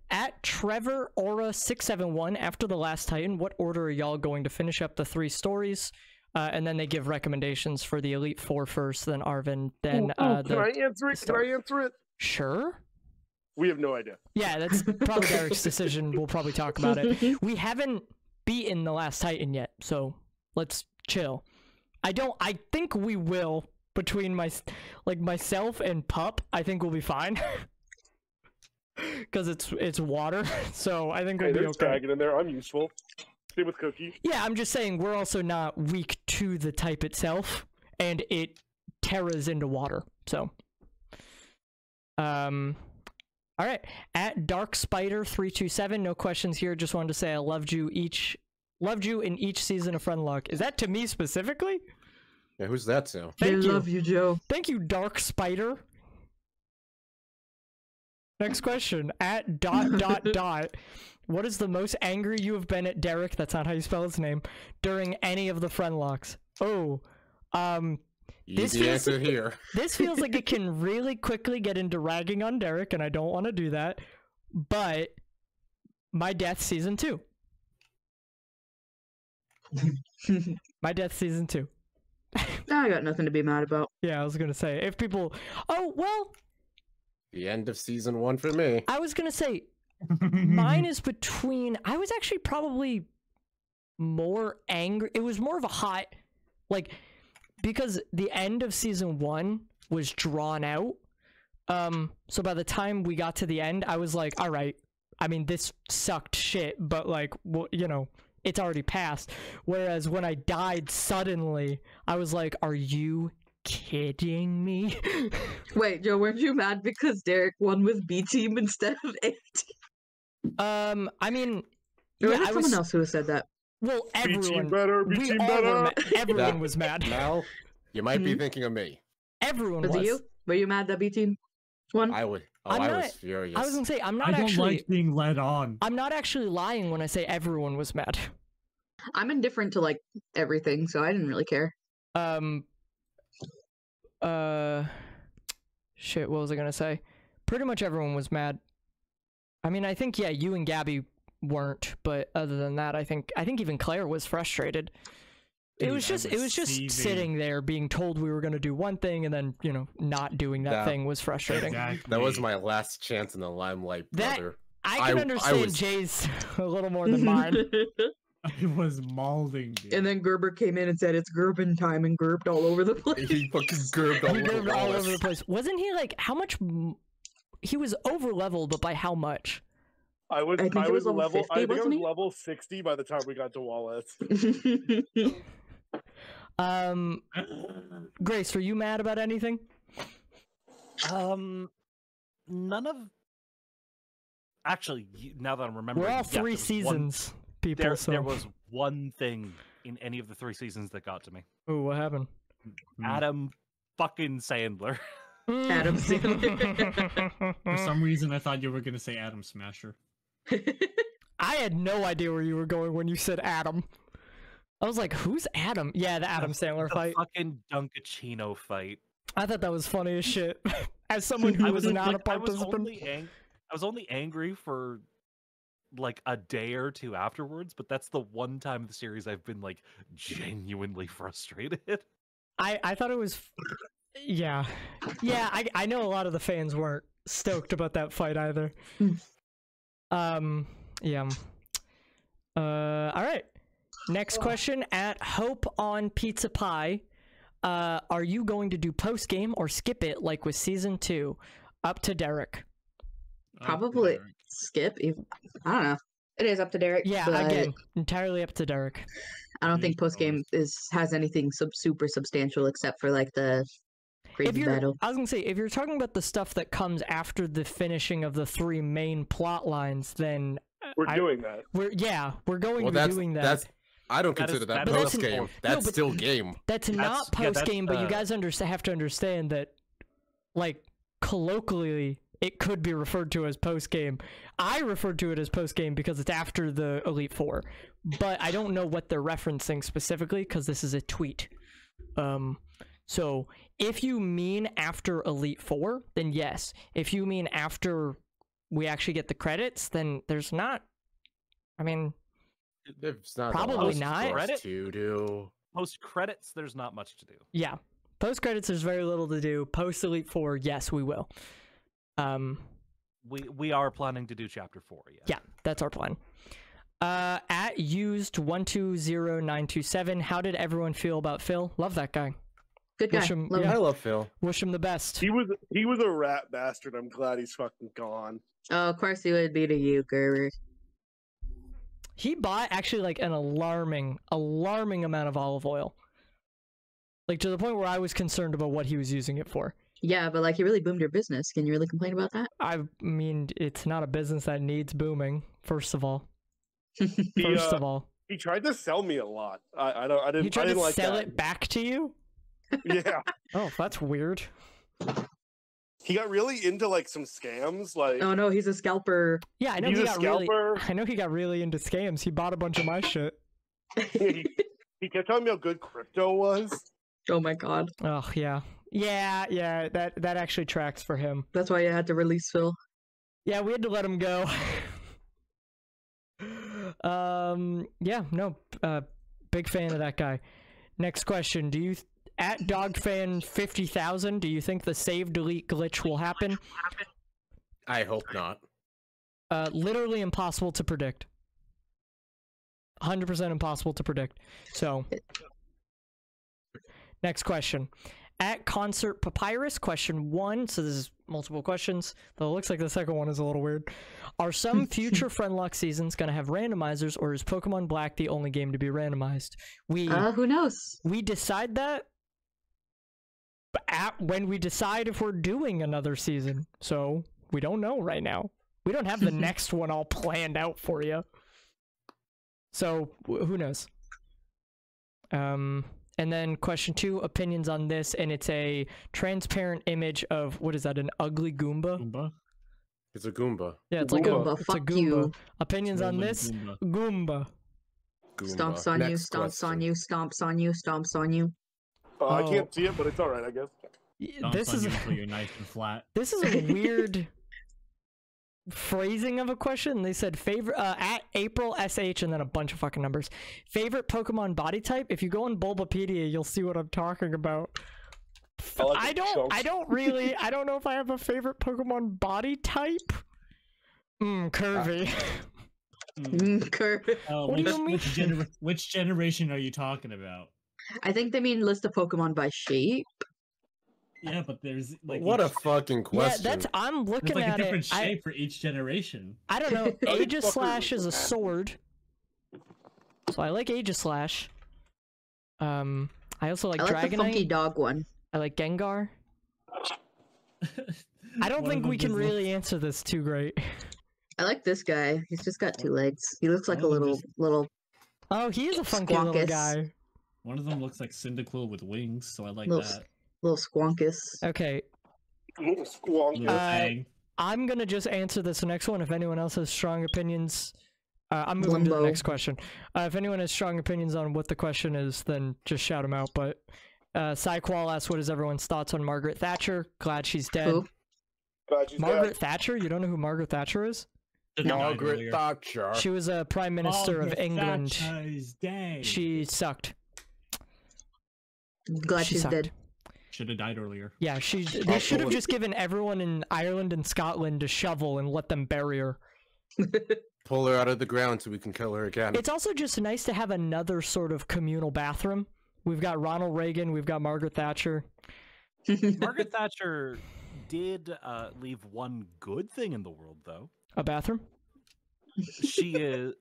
S1: At Trevor Aura 671, after The Last Titan, what order are y'all going to finish up the 3 stories? And then they give recommendations for the Elite Four first, then Arvin, then
S5: Can I answer it? Can
S1: story.
S5: I answer it?
S1: Sure.
S5: We have no idea.
S1: Yeah, that's probably Derek's decision. We'll probably talk about it. We haven't beaten The Last Titan yet, so let's chill. I think we will, between myself and Pup, I think we'll be fine. Because it's water, so I think we'll be
S5: there's
S1: okay.
S5: dragon in there. I'm useful. Same with Cookie.
S1: Yeah, I'm just saying we're also not weak to the type itself, and it terras into water, so. Alright, at Dark Spider 327, no questions here, just wanted to say I loved you in each season of Friendlocke. Is that to me specifically?
S3: Yeah, who's that to?
S1: Thank you.
S2: Love you, Joe.
S1: Thank you, Dark Spider. Next question. At ... What is the most angry you have been at Derek? That's not how you spell his name. During any of the Friendlocks. Oh,
S3: Easy answer here.
S1: This feels like it can really quickly get into ragging on Derek, and I don't want to do that. But my death season 2. My death season 2.
S2: I got nothing to be mad about.
S1: Yeah, I was gonna say if people. Oh well.
S3: The end of season 1 for me.
S1: I was gonna say mine is between. I was actually probably more angry. It was more of a hot, like, because the end of season 1 was drawn out. So by the time we got to the end, I was like, all right. I mean, this sucked shit, but like, well, you know, it's already passed. Whereas when I died suddenly, I was like, are you kidding me?
S2: Wait, Joe, weren't you mad because Derek won with B team instead of A team?
S1: I mean,
S2: Or
S1: yeah,
S2: was it someone else who said that?
S1: Well, everyone,
S5: B team better.
S1: Everyone was mad.
S3: Mel, you might be thinking of me.
S1: Everyone
S2: Was it you? Were you mad that B team won?
S3: I was furious.
S1: I was gonna say, I'm not
S6: I don't
S1: actually.
S6: like being led on.
S1: I'm not actually lying when I say everyone was mad.
S2: I'm indifferent to like everything, so I didn't really care.
S1: Shit, what was I gonna say? Pretty much everyone was mad. I mean, I think, yeah, you and Gabby weren't, but other than that, I think even Claire was frustrated.
S6: Dude,
S1: it was just sitting there being told we were gonna do one thing and then, you know, not doing that thing was frustrating.
S6: Exactly.
S3: That was my last chance in the limelight, brother.
S1: I can understand Jay's a little more than mine.
S6: I was mauling, dude.
S2: And then Gerber came in and said it's Gerbin time and gerbed all over the place.
S3: He fucking gerbed all over
S1: the place. Wasn't he like, how much? He was over leveled, but by how much?
S5: I was
S2: I think it was level 50,
S5: I think I
S2: wasn't
S5: was
S2: he?
S5: level 60 by the time we got to Wallace.
S1: Grace, were you mad about anything?
S8: None of. Actually, now that I'm remembering,
S1: We're all
S8: yeah,
S1: 3 seasons, people.
S8: There was one thing in any of the 3 seasons that got to me.
S1: Ooh, what happened?
S8: Adam fucking Sandler.
S2: Adam Sandler.
S6: For some reason, I thought you were gonna say Adam Smasher.
S1: I had no idea where you were going when you said Adam. I was like, who's Adam? Yeah, the Adam Sandler fight.
S8: The fucking Dunkachino fight.
S1: I thought that was funny as shit. As someone who was not a participant.
S8: I was only angry for like a day or two afterwards, but that's the one time in the series I've been like genuinely frustrated.
S1: I thought it was, yeah, I know a lot of the fans weren't stoked about that fight either. Yeah. All right. Next question at Hope on Pizza Pie. Are you going to do post game or skip it like with season 2? Up to Derek.
S2: Probably skip. I don't know. It is up to Derek.
S1: Yeah, again, entirely up to Derek.
S2: I don't think post game has anything super substantial except for like the crazy battle.
S1: I was gonna say, if you're talking about the stuff that comes after the finishing of the 3 main plot lines, then
S5: We're doing that.
S1: We're going to be doing that.
S3: I don't consider that post game. That's still game.
S1: That's not post game, but you guys have to understand that, like, colloquially, it could be referred to as post game. I referred to it as post game because it's after the Elite Four, but I don't know what they're referencing specifically because this is a tweet. So if you mean after Elite Four, then yes. If you mean after we actually get the credits, then there's not. I mean,
S3: it's not
S1: probably not.
S3: To do
S8: post credits, there's not much to do.
S1: Yeah, post credits, there's very little to do. Post Elite Four, yes, we will.
S8: We are planning to do chapter 4.
S1: Yeah, that's our plan. At used 120927, how did everyone feel about Phil? Love that guy.
S2: Good guy.
S3: I love Phil.
S1: Wish him the best.
S5: He was a rat bastard. I'm glad he's fucking gone.
S2: Oh, of course he would be to you, Gerber.
S1: He bought actually like an alarming amount of olive oil. Like to the point where I was concerned about what he was using it for.
S2: Yeah, but like he really boomed your business. Can you really complain about that?
S1: I mean, it's not a business that needs booming, first of all. Of all.
S5: He tried to sell me a lot. I didn't.
S1: He tried
S5: I didn't
S1: to
S5: like
S1: sell
S5: that.
S1: it back to you?
S5: Yeah.
S1: Oh, that's weird.
S5: he got really into like some scams. Like,
S2: Oh no, he's a scalper.
S1: Yeah, I know
S5: he's
S1: he
S5: a
S1: got really.
S5: scalper.
S1: I know he got really into scams. He bought a bunch of my shit.
S5: He kept telling me how good crypto was.
S2: Oh my god.
S1: Oh yeah, yeah. That actually tracks for him.
S2: That's why you had to release Phil.
S1: Yeah, we had to let him go. Yeah, no, big fan of that guy. Next question: do you at dogfan 50,000? Do you think the save delete glitch will happen?
S3: I hope not.
S1: Literally impossible to predict. 100% impossible to predict. So, next question. At Concert Papyrus, question 1. So this is multiple questions, though it looks like the second one is a little weird. Are some future Friendlocke seasons going to have randomizers, or is Pokemon Black the only game to be randomized?
S2: Who knows?
S1: We decide that when we decide if we're doing another season. So, we don't know right now. We don't have the next one all planned out for you. So, who knows? And then question 2, opinions on this, and it's a transparent image of, what is that, an ugly Goomba?
S6: Goomba?
S3: It's a Goomba.
S1: Yeah, it's
S2: Goomba,
S1: like it's a
S2: fuck
S1: Goomba.
S2: you.
S1: Opinions on
S6: Roman
S1: this?
S6: Goomba.
S3: Goomba.
S2: Stomps on you,
S3: Next
S2: stomps on
S3: question.
S2: you, stomps on you, stomps on you.
S5: I
S1: Oh.
S5: can't see it, but it's all right, I guess.
S1: This is
S6: until you're nice and flat.
S1: this is a weird phrasing of a question. They said favorite at April SH and then a bunch of fucking numbers. Favorite Pokemon body type? If you go on Bulbapedia, you'll see what I'm talking about. I don't know if I have a favorite Pokemon body type. Curvy. What do you mean?
S6: Which generation are you talking about?
S2: I think they mean list of Pokemon by shape.
S6: Yeah, but there's like
S3: What a fucking question.
S1: Yeah, I'm
S6: there's
S1: looking
S6: like a
S1: at
S6: different
S1: it.
S6: shape for each generation.
S1: I don't know. Aegislash is a sword. So I like Aegislash. I also like
S2: I like the funky
S1: Dragonite.
S2: dog one.
S1: I like Gengar. I don't
S6: One
S1: think
S6: of
S1: we
S6: them
S1: can
S6: just
S1: really answer this too great.
S2: I like this guy. He's just got 2 legs. He looks like a
S6: One of them
S2: little.
S1: Oh, he is a funky little
S2: Squonkus.
S1: guy.
S6: One of them looks like Cyndaquil with wings, so I like
S2: Little
S6: that.
S2: Little squonkus.
S1: Okay,
S5: Squonk.
S6: Little thing.
S1: I'm gonna just answer this next one. If anyone else has strong opinions, I'm moving to the
S2: Limbo.
S1: next question. If anyone has strong opinions on what the question is, then just shout them out. But Psyqual asks, what is everyone's thoughts on Margaret Thatcher? Glad she's dead.
S2: Who?
S5: Glad she's
S1: Margaret Thatcher? You don't know who Margaret Thatcher is?
S6: Should've died
S3: Margaret
S6: earlier.
S3: Thatcher.
S1: She was a prime minister of
S6: Margaret
S1: England.
S6: Thatcher is dead.
S1: She sucked.
S2: Glad
S1: She
S2: she's
S1: sucked.
S2: dead.
S6: Should have died earlier.
S1: Yeah, they should have just given everyone in Ireland and Scotland a shovel and let them bury her.
S3: Pull her out of the ground so we can kill her again.
S1: It's also just nice to have another sort of communal bathroom. We've got Ronald Reagan, we've got Margaret Thatcher.
S8: Margaret Thatcher did leave one good thing in the world, though.
S1: A bathroom?
S8: She is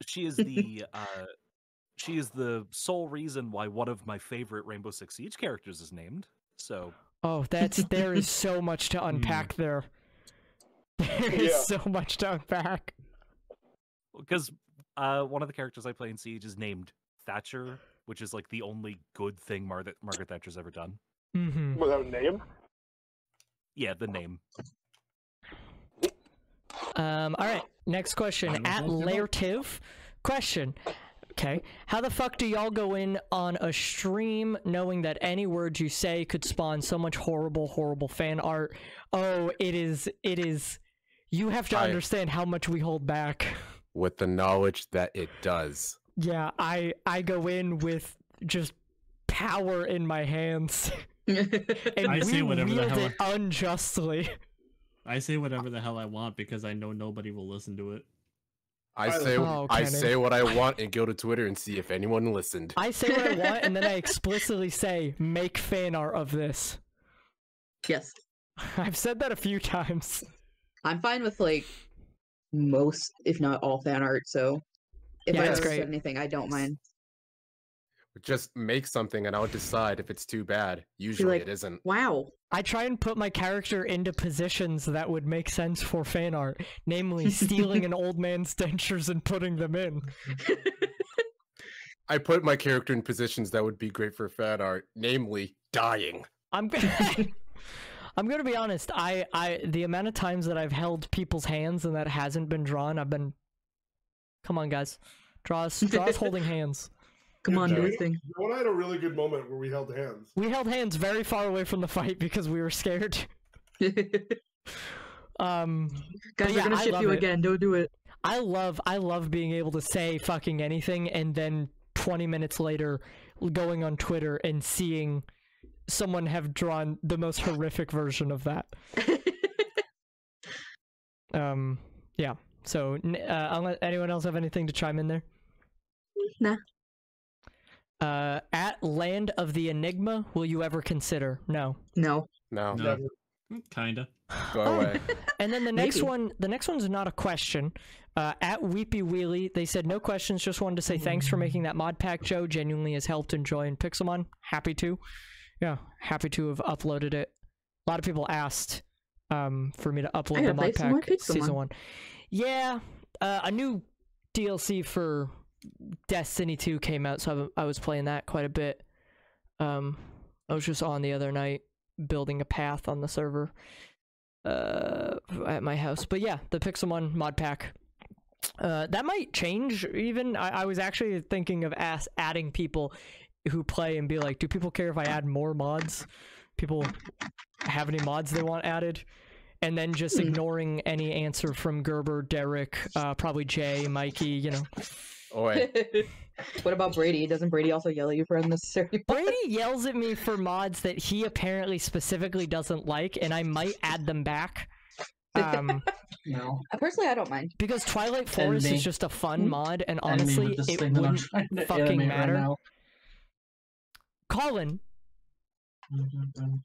S8: the sole reason why one of my favorite Rainbow Six Siege characters is named. So
S1: Oh, there is so much to unpack there. There is so much to unpack.
S8: because one of the characters I play in Siege is named Thatcher, which is like the only good thing Margaret Thatcher's ever done.
S1: Mm-hmm.
S5: Without a name?
S8: Yeah, the name.
S1: All right, next question. At Lairtiv. Question. Okay. How the fuck do y'all go in on a stream knowing that any words you say could spawn so much horrible, horrible fan art? Oh, it is. You have to understand how much we hold back.
S3: With the knowledge that it does.
S1: Yeah, I go in with just power in my hands. And
S6: I say whatever the
S1: wield
S6: hell
S1: it unjustly.
S6: I say whatever the hell I want because I know nobody will listen to it.
S3: I say what I want and go to Twitter and see if anyone listened.
S1: I say what I want and then I explicitly say, make fan art of this.
S2: Yes.
S1: I've said that a few times.
S2: I'm fine with like most, if not all, fan art. So if
S1: Yeah,
S2: I
S1: it's
S2: ever
S1: great.
S2: said anything, I don't mind.
S3: Just make something and I'll decide if it's too bad. Usually
S2: like,
S3: it isn't.
S2: Wow.
S1: I try and put my character into positions that would make sense for fan art, namely stealing an old man's dentures and putting them in.
S3: I put my character in positions that would be great for fan art, namely dying.
S1: I'm I'm gonna be honest. The amount of times that I've held people's hands and that hasn't been drawn, I've been. Come on, guys, draw us holding hands.
S2: Come on, do
S4: Joe,
S2: this thing.
S4: Joe and I had a really good moment where we held hands.
S1: We held hands very far away from the fight because we were scared.
S2: Guys,
S1: yeah,
S2: we're gonna
S1: I
S2: ship
S1: love
S2: you
S1: it.
S2: again. Don't do it.
S1: I love being able to say fucking anything and then 20 minutes later going on Twitter and seeing someone have drawn the most horrific version of that. Yeah. So, unless anyone else have anything to chime in there?
S2: Nah.
S1: At Land of the Enigma, will you ever consider? No.
S2: No.
S3: No.
S4: Never.
S6: Kinda.
S3: Go away.
S1: And then the next
S2: Maybe.
S1: the next one's not a question. At Weepy Wheelie, they said no questions, just wanted to say thanks for making that mod pack, Joe. Genuinely has helped enjoy in Pixelmon. Happy to. Yeah, happy to have uploaded it. A lot of people asked for me to upload the mod pack season 1. Yeah, a new DLC for Destiny 2 came out, so I was playing that quite a bit. I was just on the other night building a path on the server at my house. But yeah, the Pixelmon mod pack. That might change even. I was actually thinking of adding people who play and be like, do people care if I add more mods? People have any mods they want added? And then just ignoring any answer from Gerber, Derek, probably Jay, Mikey, you know.
S3: Oi.
S2: What about Brady? Doesn't Brady also yell at you for unnecessary?
S1: Brady yells at me for mods that he apparently specifically doesn't like, and I might add them back.
S7: No.
S2: Personally, I don't mind.
S1: Because Twilight Forest is just a fun mod, and
S7: Enemy
S1: honestly,
S7: with this
S1: it
S7: thing that I'm
S1: wouldn't
S7: trying to
S1: fucking
S7: animate
S1: matter.
S7: Right now.
S1: Colin,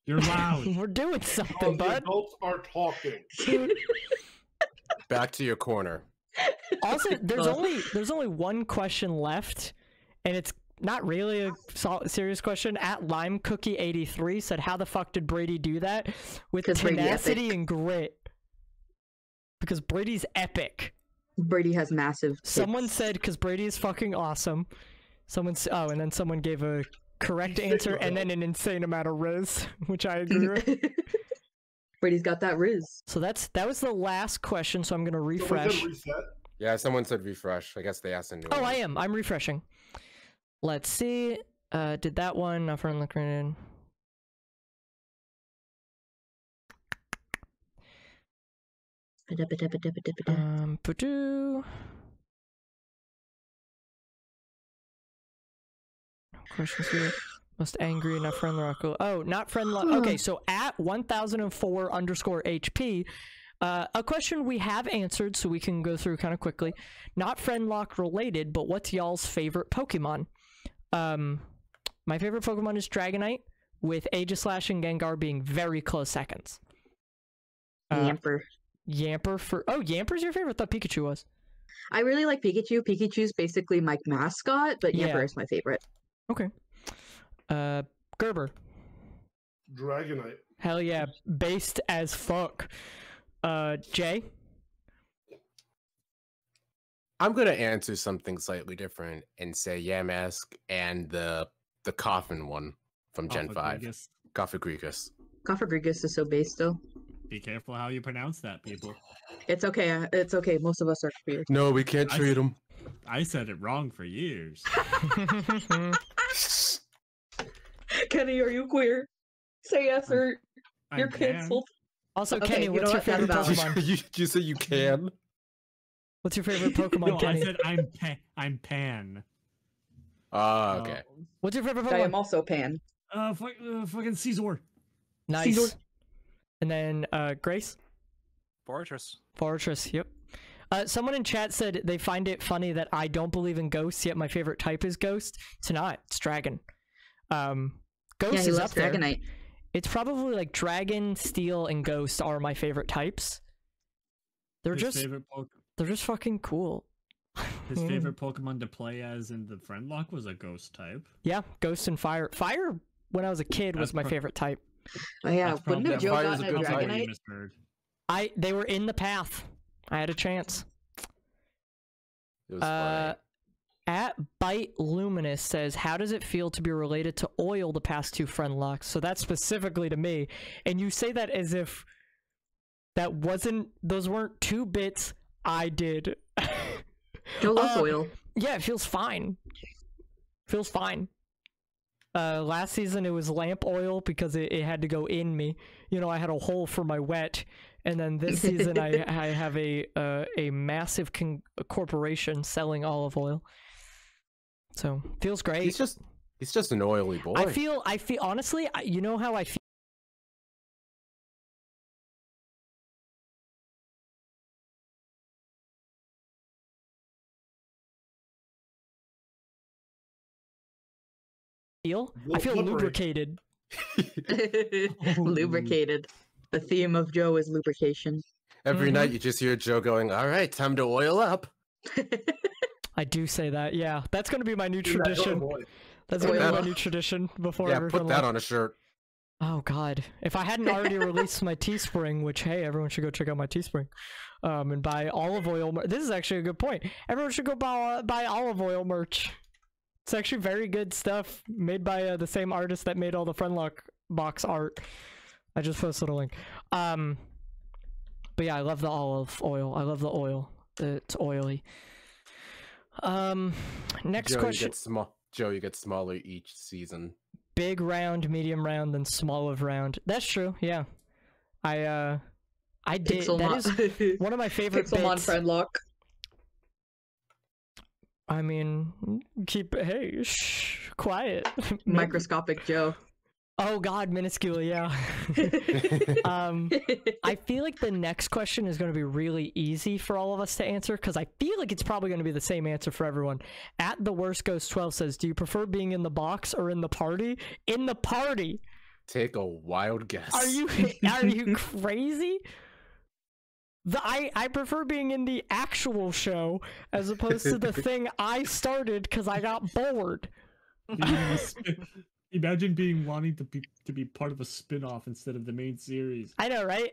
S6: You're loud.
S1: we're doing
S4: Oh,
S1: something,
S4: the
S1: bud.
S4: adults are talking.
S3: Back to your corner.
S1: Also, there's only one question left, and it's not really a serious question. At LimeCookie83 said, "How the fuck did Brady do that with
S2: 'Cause Brady
S1: tenacity
S2: epic.
S1: and grit?" Because Brady's epic.
S2: Brady has massive.
S1: Someone
S2: tits.
S1: said, "Because Brady is fucking awesome." And then someone gave a correct answer and then an insane amount of riz, which I agree with.
S2: Brady's got that riz.
S1: So that was the last question. So I'm gonna
S4: Someone
S1: refresh.
S4: said reset.
S3: Yeah, someone said refresh. I guess they asked a new
S1: Oh,
S3: one.
S1: I'm refreshing. Let's see. Did that one? Not friend looking in. Poo-doo. No questions here. Most angry, not Friendlocke. Oh, not Friendlocke. Okay, so at 1004_HP, a question we have answered, so we can go through kind of quickly. Not Friendlocke related, but what's y'all's favorite Pokemon? My favorite Pokemon is Dragonite, with Aegislash and Gengar being very close seconds.
S2: Yamper.
S1: Yamper for... Oh, Yamper's your favorite? I thought Pikachu was.
S2: I really like Pikachu. Pikachu's basically my mascot, but
S1: Yeah.
S2: Yamper is my favorite.
S1: Okay. Gerber.
S4: Dragonite.
S1: Hell yeah. Based as fuck. Jay?
S3: I'm gonna answer something slightly different and say Yamask and the coffin one from Gen 5. Coffagrigus.
S2: Cofagrigus is so base still.
S6: Be careful how you pronounce that, people.
S2: It's okay. It's okay. Most of us are weird.
S3: No, we can't treat him.
S6: I said it wrong for years.
S2: Kenny, are you queer? Say yes or you're
S6: I'm pan.
S2: canceled.
S1: Also,
S2: Okay,
S1: Kenny,
S2: you
S1: what's
S2: know
S1: your
S2: what? That's
S1: favorite
S2: valid.
S1: Pokemon?
S3: you say you can?
S1: What's your favorite Pokemon,
S6: No,
S1: Kenny?
S6: I said I'm pan.
S3: Ah, okay.
S1: What's your favorite
S2: I am
S1: Pokemon?
S2: also Pan.
S6: Fucking Caesar.
S1: Nice.
S2: Caesar.
S1: And then, Grace?
S8: Fortress.
S1: Fortress, yep. Someone in chat said they find it funny that I don't believe in ghosts, yet my favorite type is ghost. It's not. It's dragon. Ghost
S2: Yeah, he
S1: is
S2: loves
S1: up there.
S2: Dragonite.
S1: It's probably like dragon, steel, and ghost are my favorite types. They're
S6: His
S1: just
S6: favorite
S1: they're just fucking cool.
S6: His favorite Pokemon to play as in the Friendlocke was a ghost type.
S1: Yeah, ghost and fire. Fire when I was a kid was
S6: That's
S1: my favorite type.
S2: Oh yeah,
S6: That's
S2: wouldn't have
S6: probably-
S2: Joe
S3: Fire was
S2: gotten
S3: a
S2: a
S3: good type.
S2: Dragonite?
S6: Misheard.
S1: They were in the path. I had a chance.
S3: It was funny.
S1: At Bite Luminous says, how does it feel to be related to Oil the past 2 friend locks? So that's specifically to me. And you say that as if those weren't 2 bits I did.
S2: Joe loves Oil.
S1: Yeah, it feels fine. Feels fine. Last season it was lamp oil because it had to go in me. You know, I had a hole for my wet. And then this season I have a massive corporation selling olive oil. So feels great.
S3: He's just an oily boy.
S1: I feel honestly, you know how I feel? I feel lubricated.
S2: Lubricated. The theme of Joe is lubrication.
S3: Every night you just hear Joe going, all right, time to oil up.
S1: I do say that, yeah. That's going to be my new tradition. That's going to be my new tradition before every
S3: put that on a shirt.
S1: Oh, God. If I hadn't already released my Teespring, which, hey, everyone should go check out my Teespring, and buy olive oil. This is actually a good point. Everyone should go buy olive oil merch. It's actually very good stuff, made by the same artist that made all the Friendlocke Box art. I just posted a link. But yeah, I love the olive oil. I love the oil. It's oily. Next question.
S3: Joe, you get smaller each season.
S1: Big round, medium round, then small of round. That's true. Yeah, I did. That is one of my favorite
S2: Pixelmon
S1: bits.
S2: Friendlocke.
S1: I mean, quiet.
S2: Microscopic Joe.
S1: Oh God, minuscule, yeah. I feel like the next question is going to be really easy for all of us to answer because I feel like it's probably going to be the same answer for everyone. At the worst Ghost 12 says, do you prefer being in the box or in the party? In the party.
S3: Take a wild guess.
S1: Are you crazy? I prefer being in the actual show as opposed to the thing I started because I got bored.
S6: Imagine wanting to be part of a spin-off instead of the main series.
S1: I know, right?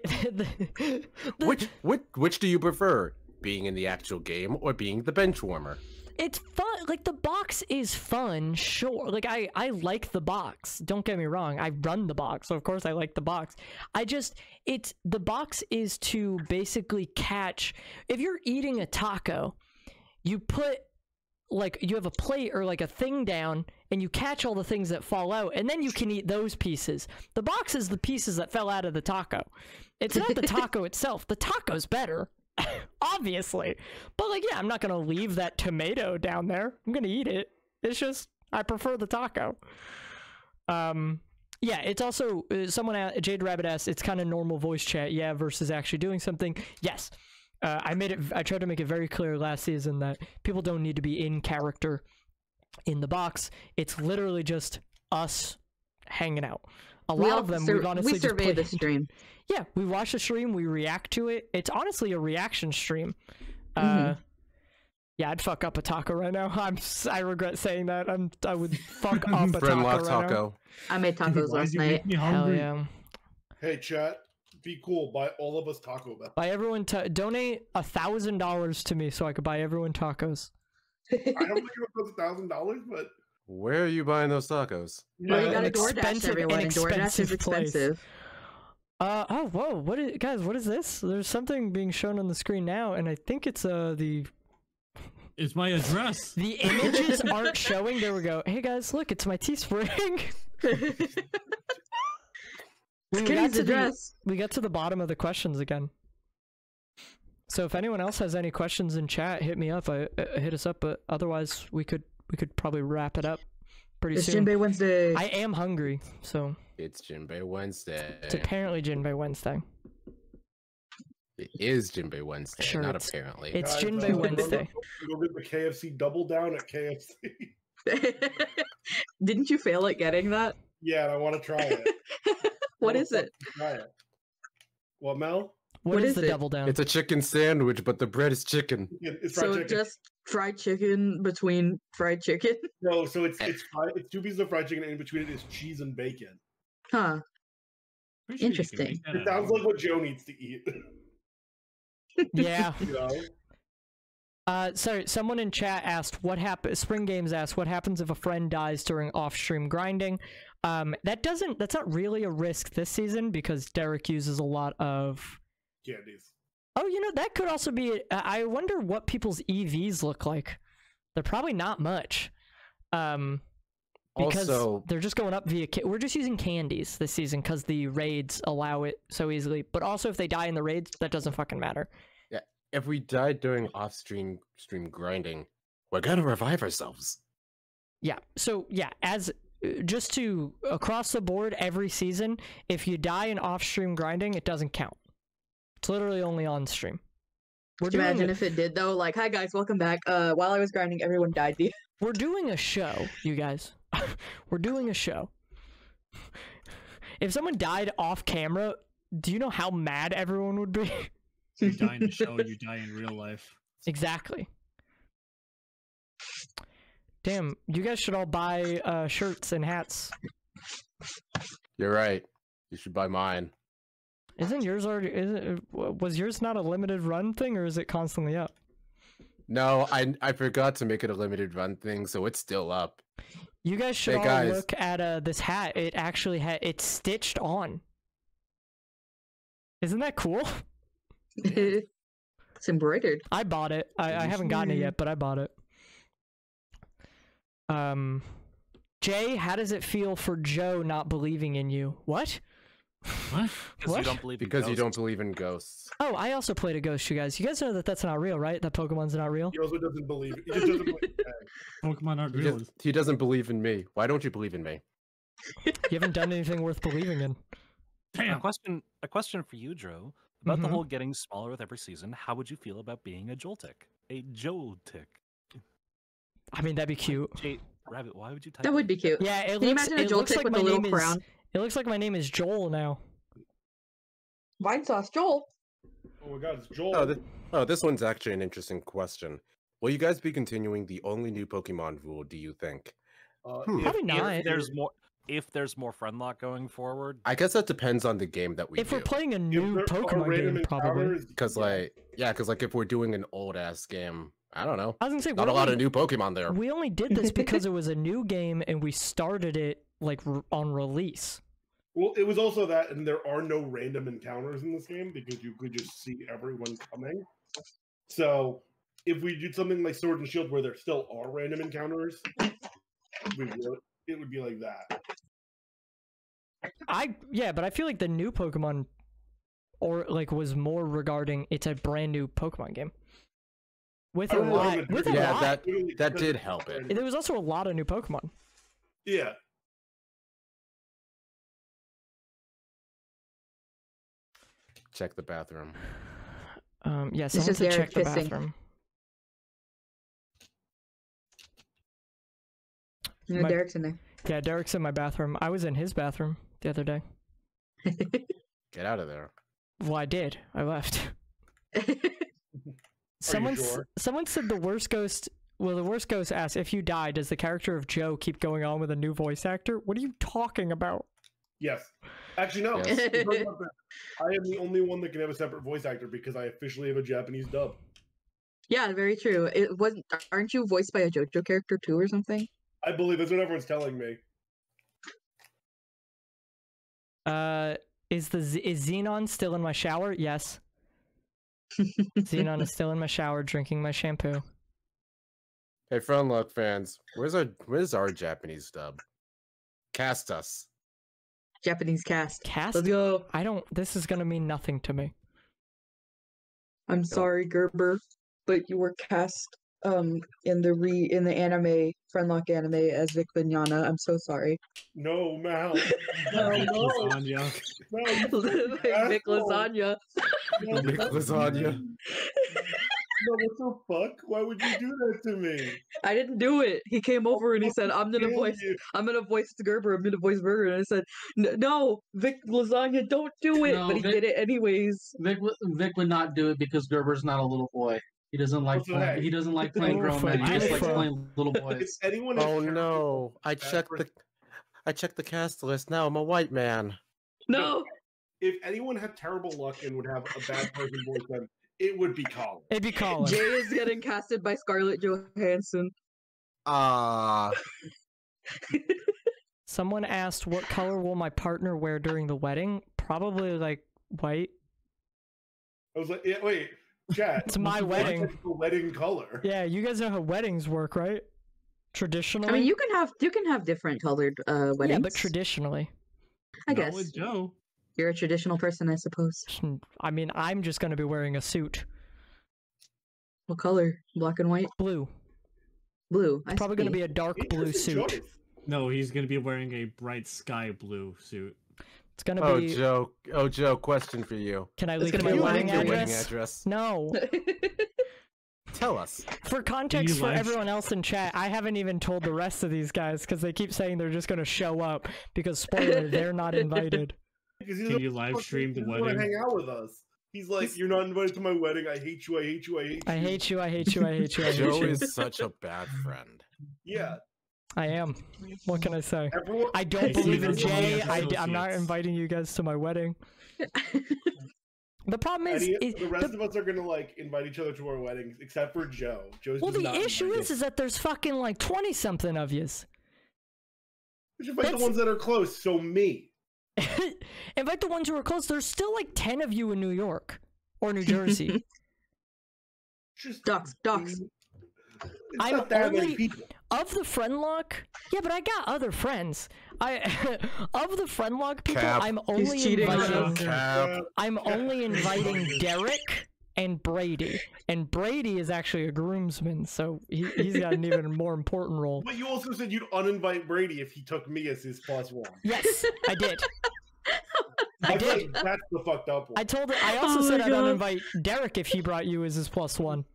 S3: Which do you prefer? Being in the actual game or being the bench warmer?
S1: It's fun. Like, the box is fun, sure. Like, I like the box. Don't get me wrong. I run the box, so of course I like the box. The box is to basically catch... If you're eating a taco, you put... like, you have a plate or like a thing down and you catch all the things that fall out and then you can eat those pieces. The box is the pieces that fell out of the taco. It's not the taco itself. The taco's better, obviously. But like, yeah, I'm not going to leave that tomato down there. I'm going to eat it. It's just, I prefer the taco. Yeah, it's also, Jade Rabbit asks, it's kind of normal voice chat, yeah, versus actually doing something. Yes. I tried to make it very clear last season that people don't need to be in character in the box. It's literally just us hanging out. A lot of them we've honestly just
S2: survey the stream.
S1: Yeah, we watch the stream, we react to it. It's honestly a reaction stream. Yeah, I'd fuck up a taco right now. I regret saying that. I would fuck up a taco right now.
S2: I made tacos last night.
S1: Hell yeah.
S4: Hey, chat. Be cool. Buy all of us Taco Bell.
S1: Buy everyone donate $1,000 to me so I could buy everyone tacos.
S4: I don't think it was $1,000, but
S3: where are you buying those tacos?
S2: Well, you gotta DoorDash everyone, and DoorDash is expensive.
S1: Oh, whoa! Guys? What is this? There's something being shown on the screen now, and I think it's the.
S6: It's my address.
S1: The images aren't showing. There we go. Hey guys, look! It's my Teespring. We got to the bottom of the questions again. So if anyone else has any questions in chat, hit me up. Hit us up. But otherwise, we could probably wrap it up pretty soon.
S2: It's Jinbei Wednesday.
S1: I am hungry, so
S3: it's Jinbei Wednesday.
S1: It's apparently Jinbei Wednesday.
S3: It is Jinbei Wednesday,
S1: sure,
S3: not apparently.
S1: It's Jinbei Wednesday.
S4: Go get the KFC double down at KFC.
S2: Didn't you fail at getting that?
S4: Yeah, and I want to try it.
S2: What is it?
S4: Try it. What, Mel?
S1: What is the double down?
S3: It's a chicken sandwich, but the bread is chicken.
S4: It's fried chicken.
S2: Just fried chicken between fried chicken?
S4: No, so it's fried. It's 2 pieces of fried chicken, and in between it is cheese and bacon.
S2: Huh. Interesting.
S4: It sounds like what Joe needs to eat.
S1: Yeah.
S4: You know?
S1: Sorry, someone in chat asked what happens. Spring Games asked what happens if a friend dies during off-stream grinding. That's not really a risk this season because Derek uses a lot of
S4: Candies.
S1: Oh, that could also be. I wonder what people's EVs look like. They're probably not much. Because
S3: Also,
S1: they're just going up via. We're just using candies this season because the raids allow it so easily. But also, if they die in the raids, that doesn't fucking matter.
S3: yeah, if we die during off-stream grinding, we're gonna revive ourselves.
S1: Yeah. So yeah, as just to across the board every season, if you die in off-stream grinding, it doesn't count. It's literally only on stream.
S2: Could you imagine if it did though? Like, hi guys, welcome back. While I was grinding, everyone died.
S1: We're doing a show, you guys. We're doing a show. If someone died off camera, do you know how mad everyone would be?
S6: You die in the show, you die in real life.
S1: Exactly. Damn, you guys should all buy shirts and hats.
S3: You're right. You should buy mine.
S1: Isn't yours already? Was yours not a limited run thing, or is it constantly up?
S3: No, I forgot to make it a limited run thing, so it's still up.
S1: You guys should
S3: Hey,
S1: all
S3: guys.
S1: look at this hat. It actually it's stitched on. Isn't that cool?
S2: It's embroidered.
S1: I bought it. I haven't gotten it yet, but I bought it. Jay, how does it feel for Joe not believing in you? What?
S6: What?
S8: Because you don't believe in
S3: Because you don't
S8: ghosts.
S3: believe in ghosts.
S1: Oh, I also played a ghost, you guys. You guys know that that's not real, right? That Pokemon's not real?
S4: He also doesn't believe. He just doesn't believe.
S6: Pokemon aren't
S3: He,
S6: real.
S3: he doesn't believe in me. Why don't you believe in me?
S1: You haven't done anything worth believing in.
S8: A
S6: Damn.
S8: question for you, Dro. About the
S1: Mhm.
S8: whole getting smaller with every season, how would you feel about being a Joltik? A Joltik.
S1: I mean, that'd be cute.
S8: Jay, Rabbit, why would you type
S2: That would
S8: it?
S2: be cute.
S1: Yeah, it
S2: Can you
S1: looks,
S2: imagine a
S1: it looks
S2: Joltik
S1: like
S2: with
S1: my
S2: a little
S1: name
S2: crown?
S1: is. It looks like my name is Joel now.
S2: Vine sauce, Joel.
S4: Oh my god, it's Joel.
S3: This one's actually an interesting question. Will you guys be continuing the only new Pokemon rule, do you think?
S1: Probably not.
S8: If there's more Friendlocke going forward,
S3: I guess that depends on the game that we
S1: If
S3: do.
S1: we're playing a
S4: If
S1: new
S4: there are
S1: Pokemon
S4: random
S1: game, probably.
S4: encounters,
S3: Because like if we're doing an old ass game, I don't know.
S1: I was gonna say,
S3: Not a lot of new Pokemon there.
S1: we only did this because it was a new game and we started it like on release.
S4: Well, it was also that, and there are no random encounters in this game because you could just see everyone coming. So, if we did something like Sword and Shield where there still are random encounters, it would be like that.
S1: But I feel like the new Pokemon was more regarding it's a brand new Pokemon game. With
S4: I
S1: a
S4: don't know how
S1: lot,
S4: to do
S1: with
S4: it.
S1: a
S3: Yeah,
S1: lot.
S3: that did help it.
S1: There was also a lot of new Pokemon.
S4: Yeah.
S3: Check the bathroom.
S1: Yeah, someone
S2: just
S1: said
S2: Derek
S1: check the
S2: pissing.
S1: bathroom. My-
S2: Derek's in there.
S1: Yeah, Derek's in my bathroom. I was in his bathroom the other day.
S3: Get out of there.
S1: Well, I did. I left.
S4: Are you sure?
S1: Someone said the worst ghost. Well, the worst ghost asked, if you die, does the character of Joe keep going on with a new voice actor? What are you talking about?
S4: Yes. Actually, no.
S3: Yes.
S4: I am the only one that can have a separate voice actor because I officially have a Japanese dub.
S2: Yeah, very true. It wasn't. Aren't you voiced by a JoJo character too, or something?
S4: I believe that's what everyone's telling me.
S1: Is Xenon still in my shower? Yes. Xenon is still in my shower drinking my shampoo.
S3: Hey, Friendlocke fans, where's our Japanese dub? Cast us.
S2: Japanese cast.
S1: Cast?
S2: Let's go.
S1: I don't. This is gonna mean nothing to me.
S2: I'm sorry, Gerber, but you were cast in the anime Friendlocke anime as Vic Vignana. I'm so sorry.
S4: No, Mal.
S6: Lasagna.
S2: Vic Lasagna.
S3: Vic Lasagna.
S4: No, what the fuck? Why would you do that to me?
S2: I didn't do it. He came over and he said, "I'm gonna
S4: Damn
S2: voice
S4: you.
S2: Gerber. I'm gonna voice Burger." And I said, "No, Vic Lasagna, don't do it."
S7: No,
S2: But he
S7: Vic-
S2: did it anyways.
S7: Vic would not do it because Gerber's not a little boy. He doesn't like
S4: Also, hey.
S7: he doesn't like playing grown men. He just likes playing little
S4: If
S7: boys.
S4: anyone has
S3: Oh
S4: character
S3: no! I
S4: that
S3: checked the cast list. Now I'm a white man.
S2: No.
S4: if anyone had terrible luck and would have a bad person voice them, It would be Colin.
S1: It'd be Colin.
S2: Jay is getting casted by Scarlett Johansson.
S1: Someone asked, what color will my partner wear during the wedding? Probably, like, white.
S4: I was like, yeah, wait, chat.
S1: It's my wedding.
S4: What's the wedding color?
S1: Yeah, you guys know how weddings work, right? Traditionally.
S2: I mean, you can have different colored weddings.
S1: Yeah, but traditionally.
S2: I
S6: Not
S2: guess
S6: with Joe.
S2: you're a traditional person, I suppose.
S1: I mean, I'm just gonna be wearing a suit.
S2: What color? Black and white?
S1: Blue.
S2: Blue.
S1: It's probably gonna be a dark blue
S4: Interesting
S1: suit.
S4: choice.
S6: No, he's gonna be wearing a bright sky blue suit.
S1: It's gonna
S3: Oh,
S1: be.
S3: Joe, question for you.
S1: Can I
S2: It's
S1: leak
S2: gonna
S1: my
S2: be
S3: Can you
S1: wedding
S3: leak your wedding
S1: address?
S3: address?
S1: No.
S3: Tell us.
S1: For context
S6: you
S1: for
S6: live-
S1: everyone else in chat, I haven't even told the rest of these guys because they keep saying they're just gonna show up because spoiler, they're not invited.
S4: Because he's
S6: Can
S4: like,
S6: you live
S4: "Fuck,
S6: stream the
S4: he doesn't wanna
S6: wedding?"
S4: hang out with us. He's like, you're not invited to my wedding. I hate you. I hate you. I hate you.
S1: I hate you, I hate you, I hate you, I hate
S3: Joe
S1: you.
S3: is such a bad friend.
S4: Yeah.
S1: I am. What can I say?
S4: Everyone.
S1: I don't
S6: Hey,
S1: believe in
S6: Steven,
S1: Jay.
S6: somebody
S1: I'm not
S6: associates.
S1: inviting you guys to my wedding. The problem is,
S4: The rest of us are gonna like invite each other to our weddings, except for Joe. Joe's
S1: well,
S4: just
S1: the
S4: not
S1: issue
S4: invited.
S1: is that there's fucking like 20 something of yous.
S4: We should invite
S1: that's-
S4: the ones that are close. So me.
S1: Invite the ones who are close. There's still like 10 of you in New York or New Jersey.
S4: Just
S2: Docs.
S4: It's
S1: I'm
S4: not that many
S1: only-
S4: people.
S1: Of the Friendlocke, yeah, but I got other friends. Of the Friendlocke people,
S3: Cap.
S1: I'm only
S2: cheating on
S1: inviting.
S2: us.
S3: Cap.
S1: I'm only inviting Derek and Brady, and Brady is actually a groomsman, so he's got an even more important role.
S4: But you also said you'd uninvite Brady if he took me as his +1.
S1: Yes, I did. I
S4: feel
S1: did.
S4: like that's the fucked up one.
S1: I told her. I also
S2: Oh
S1: said
S2: my
S1: I'd
S2: God.
S1: uninvite Derek if he brought you as his +1.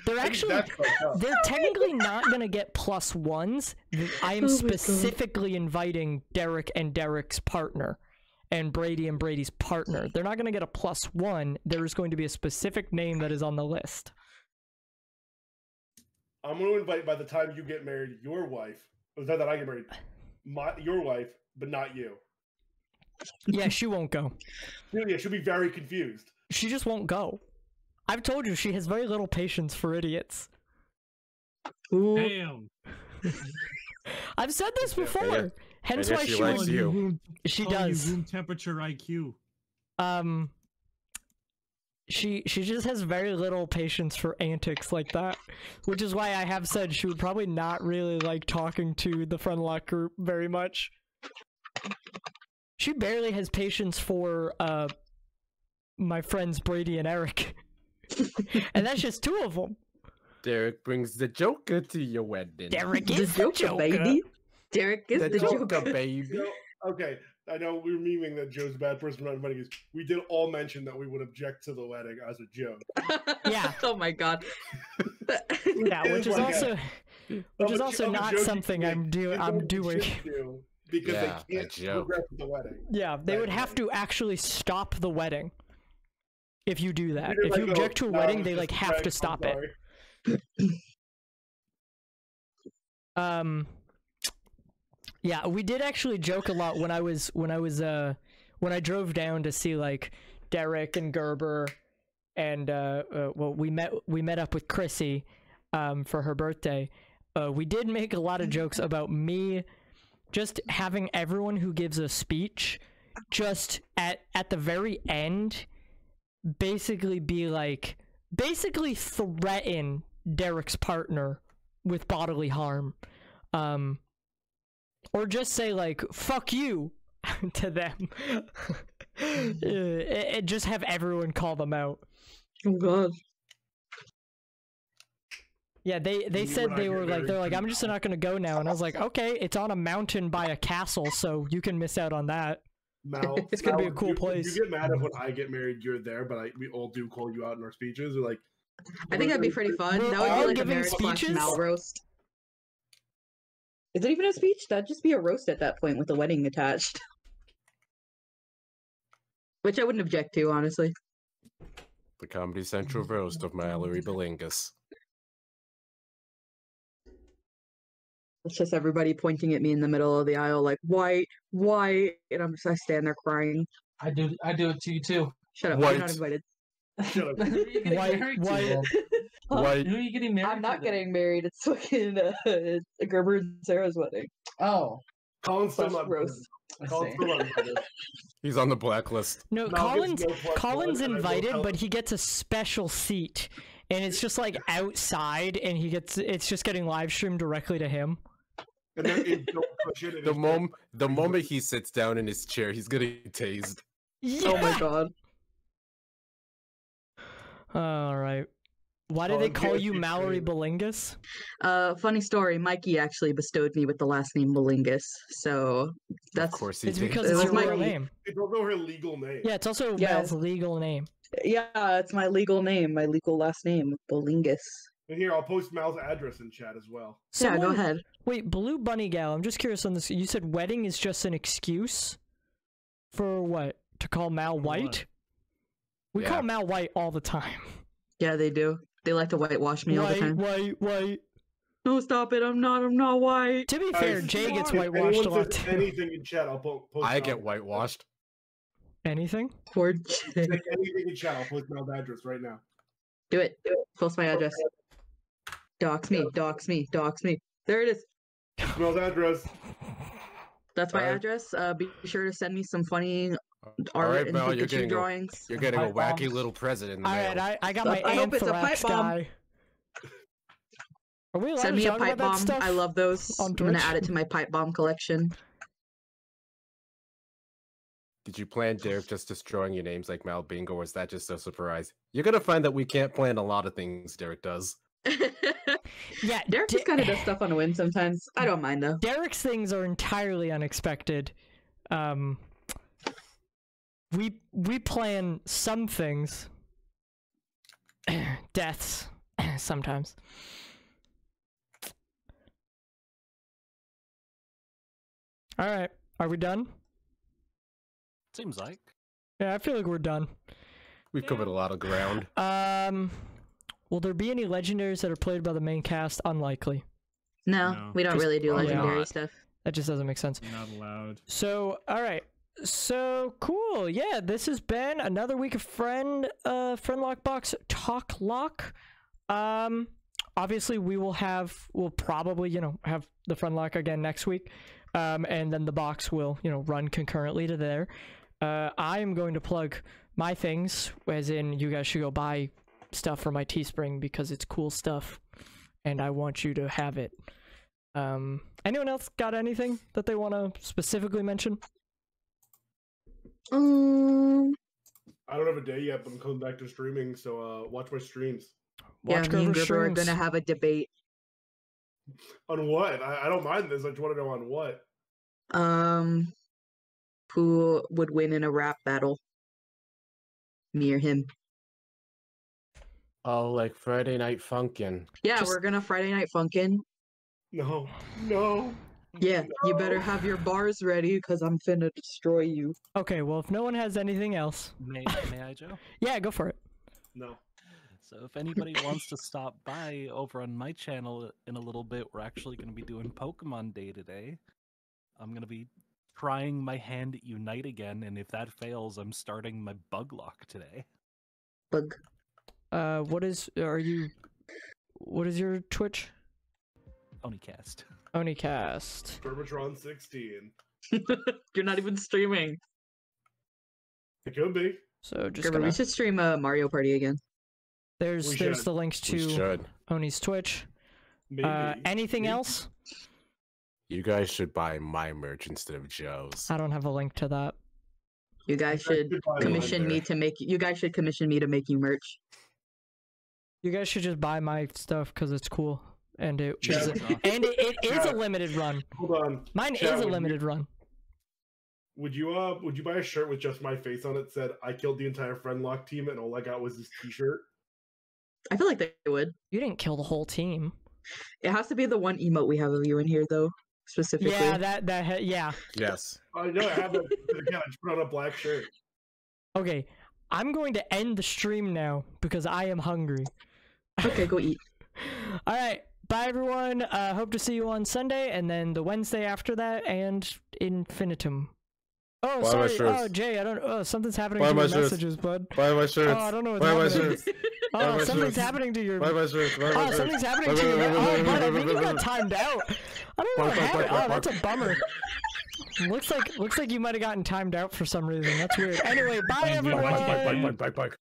S1: They're
S4: I think
S1: actually.
S4: that's fucked up.
S1: They're technically not gonna get +1s. I am
S2: Oh my God.
S1: specifically inviting Derek and Derek's partner, and Brady's partner. They're not gonna get a +1. There is going to be a specific name that is on the list.
S4: I'm going to invite by the time you get married your wife. Or the time that I get married, your wife, but not you.
S1: Yeah, she won't go.
S4: Yeah, she'll be very confused.
S1: She just won't go. I've told you she has very little patience for idiots.
S2: Ooh.
S6: Damn.
S1: I've said this
S3: Yeah,
S1: before.
S3: yeah.
S1: Hence
S3: Yeah,
S1: why
S3: she
S1: she
S3: likes
S1: won't.
S3: you.
S1: She
S6: You
S1: does.
S6: room temperature IQ.
S1: She just has very little patience for antics like that, which is why I have said she would probably not really like talking to the Friendlocke group very much. She barely has patience for my friends Brady and Eric, and that's just two of them.
S3: Derek brings the Joker to your wedding.
S1: Derek
S2: The
S1: is the
S2: Joker,
S1: Joker.
S2: baby. Derek is
S3: The
S2: the
S3: Joker,
S2: Joker.
S3: baby.
S4: You know, okay, I know we were memeing that Joe's a bad person for not inviting us. We did all mention that we would object to the wedding as a joke.
S1: Yeah.
S2: Oh my God.
S1: Yeah, which is
S4: like
S1: also not something I'm doing.
S4: Because
S3: Yeah,
S4: they
S3: a
S4: can't
S3: joke.
S4: progress with the wedding.
S1: Yeah, they would
S4: Right,
S1: have
S4: right.
S1: to actually stop the wedding if you do that.
S4: We did
S1: If you
S4: like,
S1: object to a
S4: "No,
S1: wedding,
S4: it's
S1: they
S4: just
S1: like
S4: a
S1: have
S4: prank,
S1: to
S4: I'm
S1: stop it.
S4: sorry."
S1: Yeah, we did actually joke a lot when I drove down to see like Derek and Gerber, and well, we met up with Chrissy for her birthday. We did make a lot of jokes about me just having everyone who gives a speech just at the very end basically threaten Derek's partner with bodily harm. Or just say like "fuck you" to them. And just have everyone call them out.
S2: Oh God.
S1: Yeah, they
S4: You
S1: said
S4: and I
S1: they
S4: get
S1: were like
S4: married
S1: they're like
S4: too
S1: I'm just not gonna go now, and I was like okay, it's on a mountain by a castle, so you can miss out on that.
S4: Mal,
S1: It's gonna be a
S4: Mal,
S1: cool
S4: you,
S1: place.
S4: You get mad at when I get married, you're there, but we all do call you out in our speeches. We're like,
S2: I think that'd be pretty fun.
S1: We're
S2: That would
S1: all
S2: be like a
S1: giving
S2: marriage slash
S1: speeches?
S2: Mal roast. Is it even a speech? That'd just be a roast at that point with the wedding attached. Which I wouldn't object to, honestly.
S3: The Comedy Central roast of Mallory Belingus.
S2: It's just everybody pointing at me in the middle of the aisle like, white, white, and I stand there crying.
S7: I do it to you too.
S2: Shut up,
S3: White.
S2: you're not invited.
S4: Shut up.
S7: Who are you getting
S1: White-
S7: married
S1: white-
S7: to?
S3: White.
S7: Who are you getting married
S2: I'm not
S7: to then?
S2: getting married. It's fucking Gerber and Sarah's wedding.
S7: Oh,
S4: Colin's still
S2: Slash
S4: not
S2: roast.
S7: I
S4: Colin's
S7: see.
S4: still not invited.
S3: He's on the blacklist.
S1: No,
S4: Mal gets
S1: Colin's
S4: no plus
S1: Colin's
S4: one, and I will
S1: invited,
S4: tell
S1: but
S4: him.
S1: he gets a special seat, and it's just like outside, and it's just getting live streamed directly to him.
S4: And there is no cushion in
S3: The moment he sits down in his chair, he's getting tased.
S2: Oh my god.
S1: All right. Why do they
S4: Colin's
S1: call
S4: gonna
S1: you
S4: be
S1: Mallory
S4: great.
S1: Belingus?
S2: Funny story. Mikey actually bestowed me with the last name Belingus, so that's
S3: Of course he
S1: It's
S3: did.
S1: because
S2: It
S1: it's
S2: was
S1: your real
S2: Mikey.
S1: name.
S4: It's also her legal name.
S1: Yeah, it's also
S2: Yeah.
S1: Mal's legal name.
S2: yeah, it's my legal name, my legal last name, Belingus.
S4: And here, I'll post Mal's address in chat as well.
S2: Yeah, go
S1: Someone-
S2: ahead.
S1: Wait, Blue Bunny Gal, I'm just curious on this. You said wedding is just an excuse for what? To call Mal
S6: For
S1: white?
S6: what?
S1: We
S3: Yeah.
S1: call Mal white all the time.
S2: Yeah, they do. They like to whitewash me all the time.
S1: white.
S2: No, stop it. I'm not white.
S1: To be fair,
S4: Guys,
S1: Jay gets
S4: if
S1: whitewashed a
S4: anyone
S1: lot
S4: says
S1: too.
S4: anything in chat, I'll post
S3: I
S4: Mal's
S3: get
S4: address.
S3: whitewashed.
S1: Anything?
S2: Poor
S4: Say
S2: Jay.
S4: anything in chat, I'll post Mal's address right now.
S2: Do it. Post my address. Dox me. There it is.
S4: Mal's address.
S2: That's my
S3: Alright.
S2: address. Be sure to send me some funny
S3: All
S2: art
S3: right,
S2: and
S3: Mel,
S2: Pikachu drawings.
S3: you're getting a
S7: Pipe
S3: wacky
S7: bombs.
S3: little present in the
S1: All
S3: mail.
S1: right, I got my
S2: I hope it's a
S1: anthrax
S2: pipe bomb.
S1: guy. Are we allowed
S2: Send
S1: to
S2: me a
S1: talk
S2: pipe
S1: about that
S2: bomb.
S1: stuff?
S2: I love those.
S1: on
S2: I'm gonna
S1: Twitch?
S2: add it to my pipe bomb collection.
S3: Did you plan Derek just destroying your names like Mal Bingo, or is that just a surprise? You're gonna find that we can't plan a lot of things Derek does.
S1: Yeah,
S2: Derek just kind of does stuff on a whim sometimes. I don't mind though.
S1: Derek's things are entirely unexpected. We plan some things. Deaths sometimes. All right, are we done?
S8: Seems like.
S1: Yeah, I feel like we're done.
S3: We've covered a lot of ground.
S1: Will there be any legendaries that are played by the main cast? Unlikely.
S2: No,
S6: No,
S2: we don't
S1: just
S2: really do
S3: probably
S2: legendary
S3: not.
S2: stuff.
S1: That just doesn't make sense.
S6: Not allowed.
S1: So, all right. So cool. Yeah, this has been another week of Friendlocke Box Talk Lock. Obviously we'll probably, have the Friendlocke again next week. And then the box will, run concurrently to there. I am going to plug my things, as in you guys should go buy stuff for my Teespring because it's cool stuff and I want you to have it. Anyone else got anything that they want to specifically mention?
S4: I don't have a day yet, but I'm coming back to streaming, so watch my streams.
S1: Watch
S2: me and
S1: Gerber
S2: Gerber are
S1: streams.
S2: gonna have a debate.
S4: On what? I don't mind this. I just want to know on what.
S2: Who would win in a rap battle? Me or him?
S3: Oh, like Friday Night Funkin'.
S2: Yeah,
S1: Just-
S2: we're gonna Friday Night Funkin'.
S4: No.
S2: Yeah, you better have your bars ready because I'm finna destroy you.
S1: Okay, well, if no one has anything else,
S8: May I, Joe?
S1: yeah, go for it.
S4: No.
S8: So if anybody wants to stop by over on my channel in a little bit, we're actually going to be doing Pokemon Day today. I'm going to be trying my hand at Unite again, and if that fails, I'm starting my Bug Lock today.
S2: Bug.
S1: What is your Twitch?
S8: Onicast.
S1: Onicast.
S4: Gerbatron 16.
S2: You're not even streaming.
S4: It could be.
S1: So just
S2: Gerber, we
S1: gonna,
S2: should stream Mario Party again.
S1: there's
S4: we
S1: the
S4: should.
S1: links
S3: We
S1: to
S3: should.
S1: Oni's Twitch.
S4: Maybe.
S1: Anything
S4: Maybe.
S1: else?
S3: You guys should buy my merch instead of Joe's.
S1: I don't have a link to that.
S2: You guys should
S4: buy
S2: commission
S3: one
S2: me
S3: there.
S2: to make. You guys should commission me to make you merch.
S1: You guys should just buy my stuff because it's cool. And it
S4: Chat,
S1: is and it is a
S4: Chat.
S1: limited run.
S4: Hold on.
S1: Mine
S4: Chat,
S1: is a
S4: would
S1: limited run.
S4: Would you buy a shirt with just my face on it that said I killed the entire Friendlocke team and all I got was this t-shirt?
S2: I feel like they would.
S1: You didn't kill the whole team.
S2: It has to be the one emote we have of you in here, though, specifically.
S1: Yeah, yeah.
S3: Yes.
S4: I know I have it. Again, I just put on a black shirt.
S1: Okay, I'm going to end the stream now because I am hungry.
S2: Okay, go eat.
S1: All right, bye everyone. Hope to see you on Sunday and then the Wednesday after that and infinitum. Oh,
S3: Why
S1: sorry.
S3: my shirts?
S1: Oh, Jay, I don't. Oh, something's happening
S3: Why
S1: to
S3: my
S1: your
S3: shirts?
S1: messages, bud.
S3: Why am I shirts?
S1: Oh, I don't know what's
S3: Why am I
S1: happening.
S3: shirts?
S1: Oh,
S3: my
S1: something's
S3: shirts?
S1: happening to your.
S3: Why am I shirts? Why am I
S1: Oh,
S3: shirts?
S1: something's happening to your. Oh, bud, I think you got timed out. I don't know what happened. Oh, that's a bummer. Looks like you might have gotten timed out for some reason. That's weird. Anyway, bye everyone.
S3: Bike.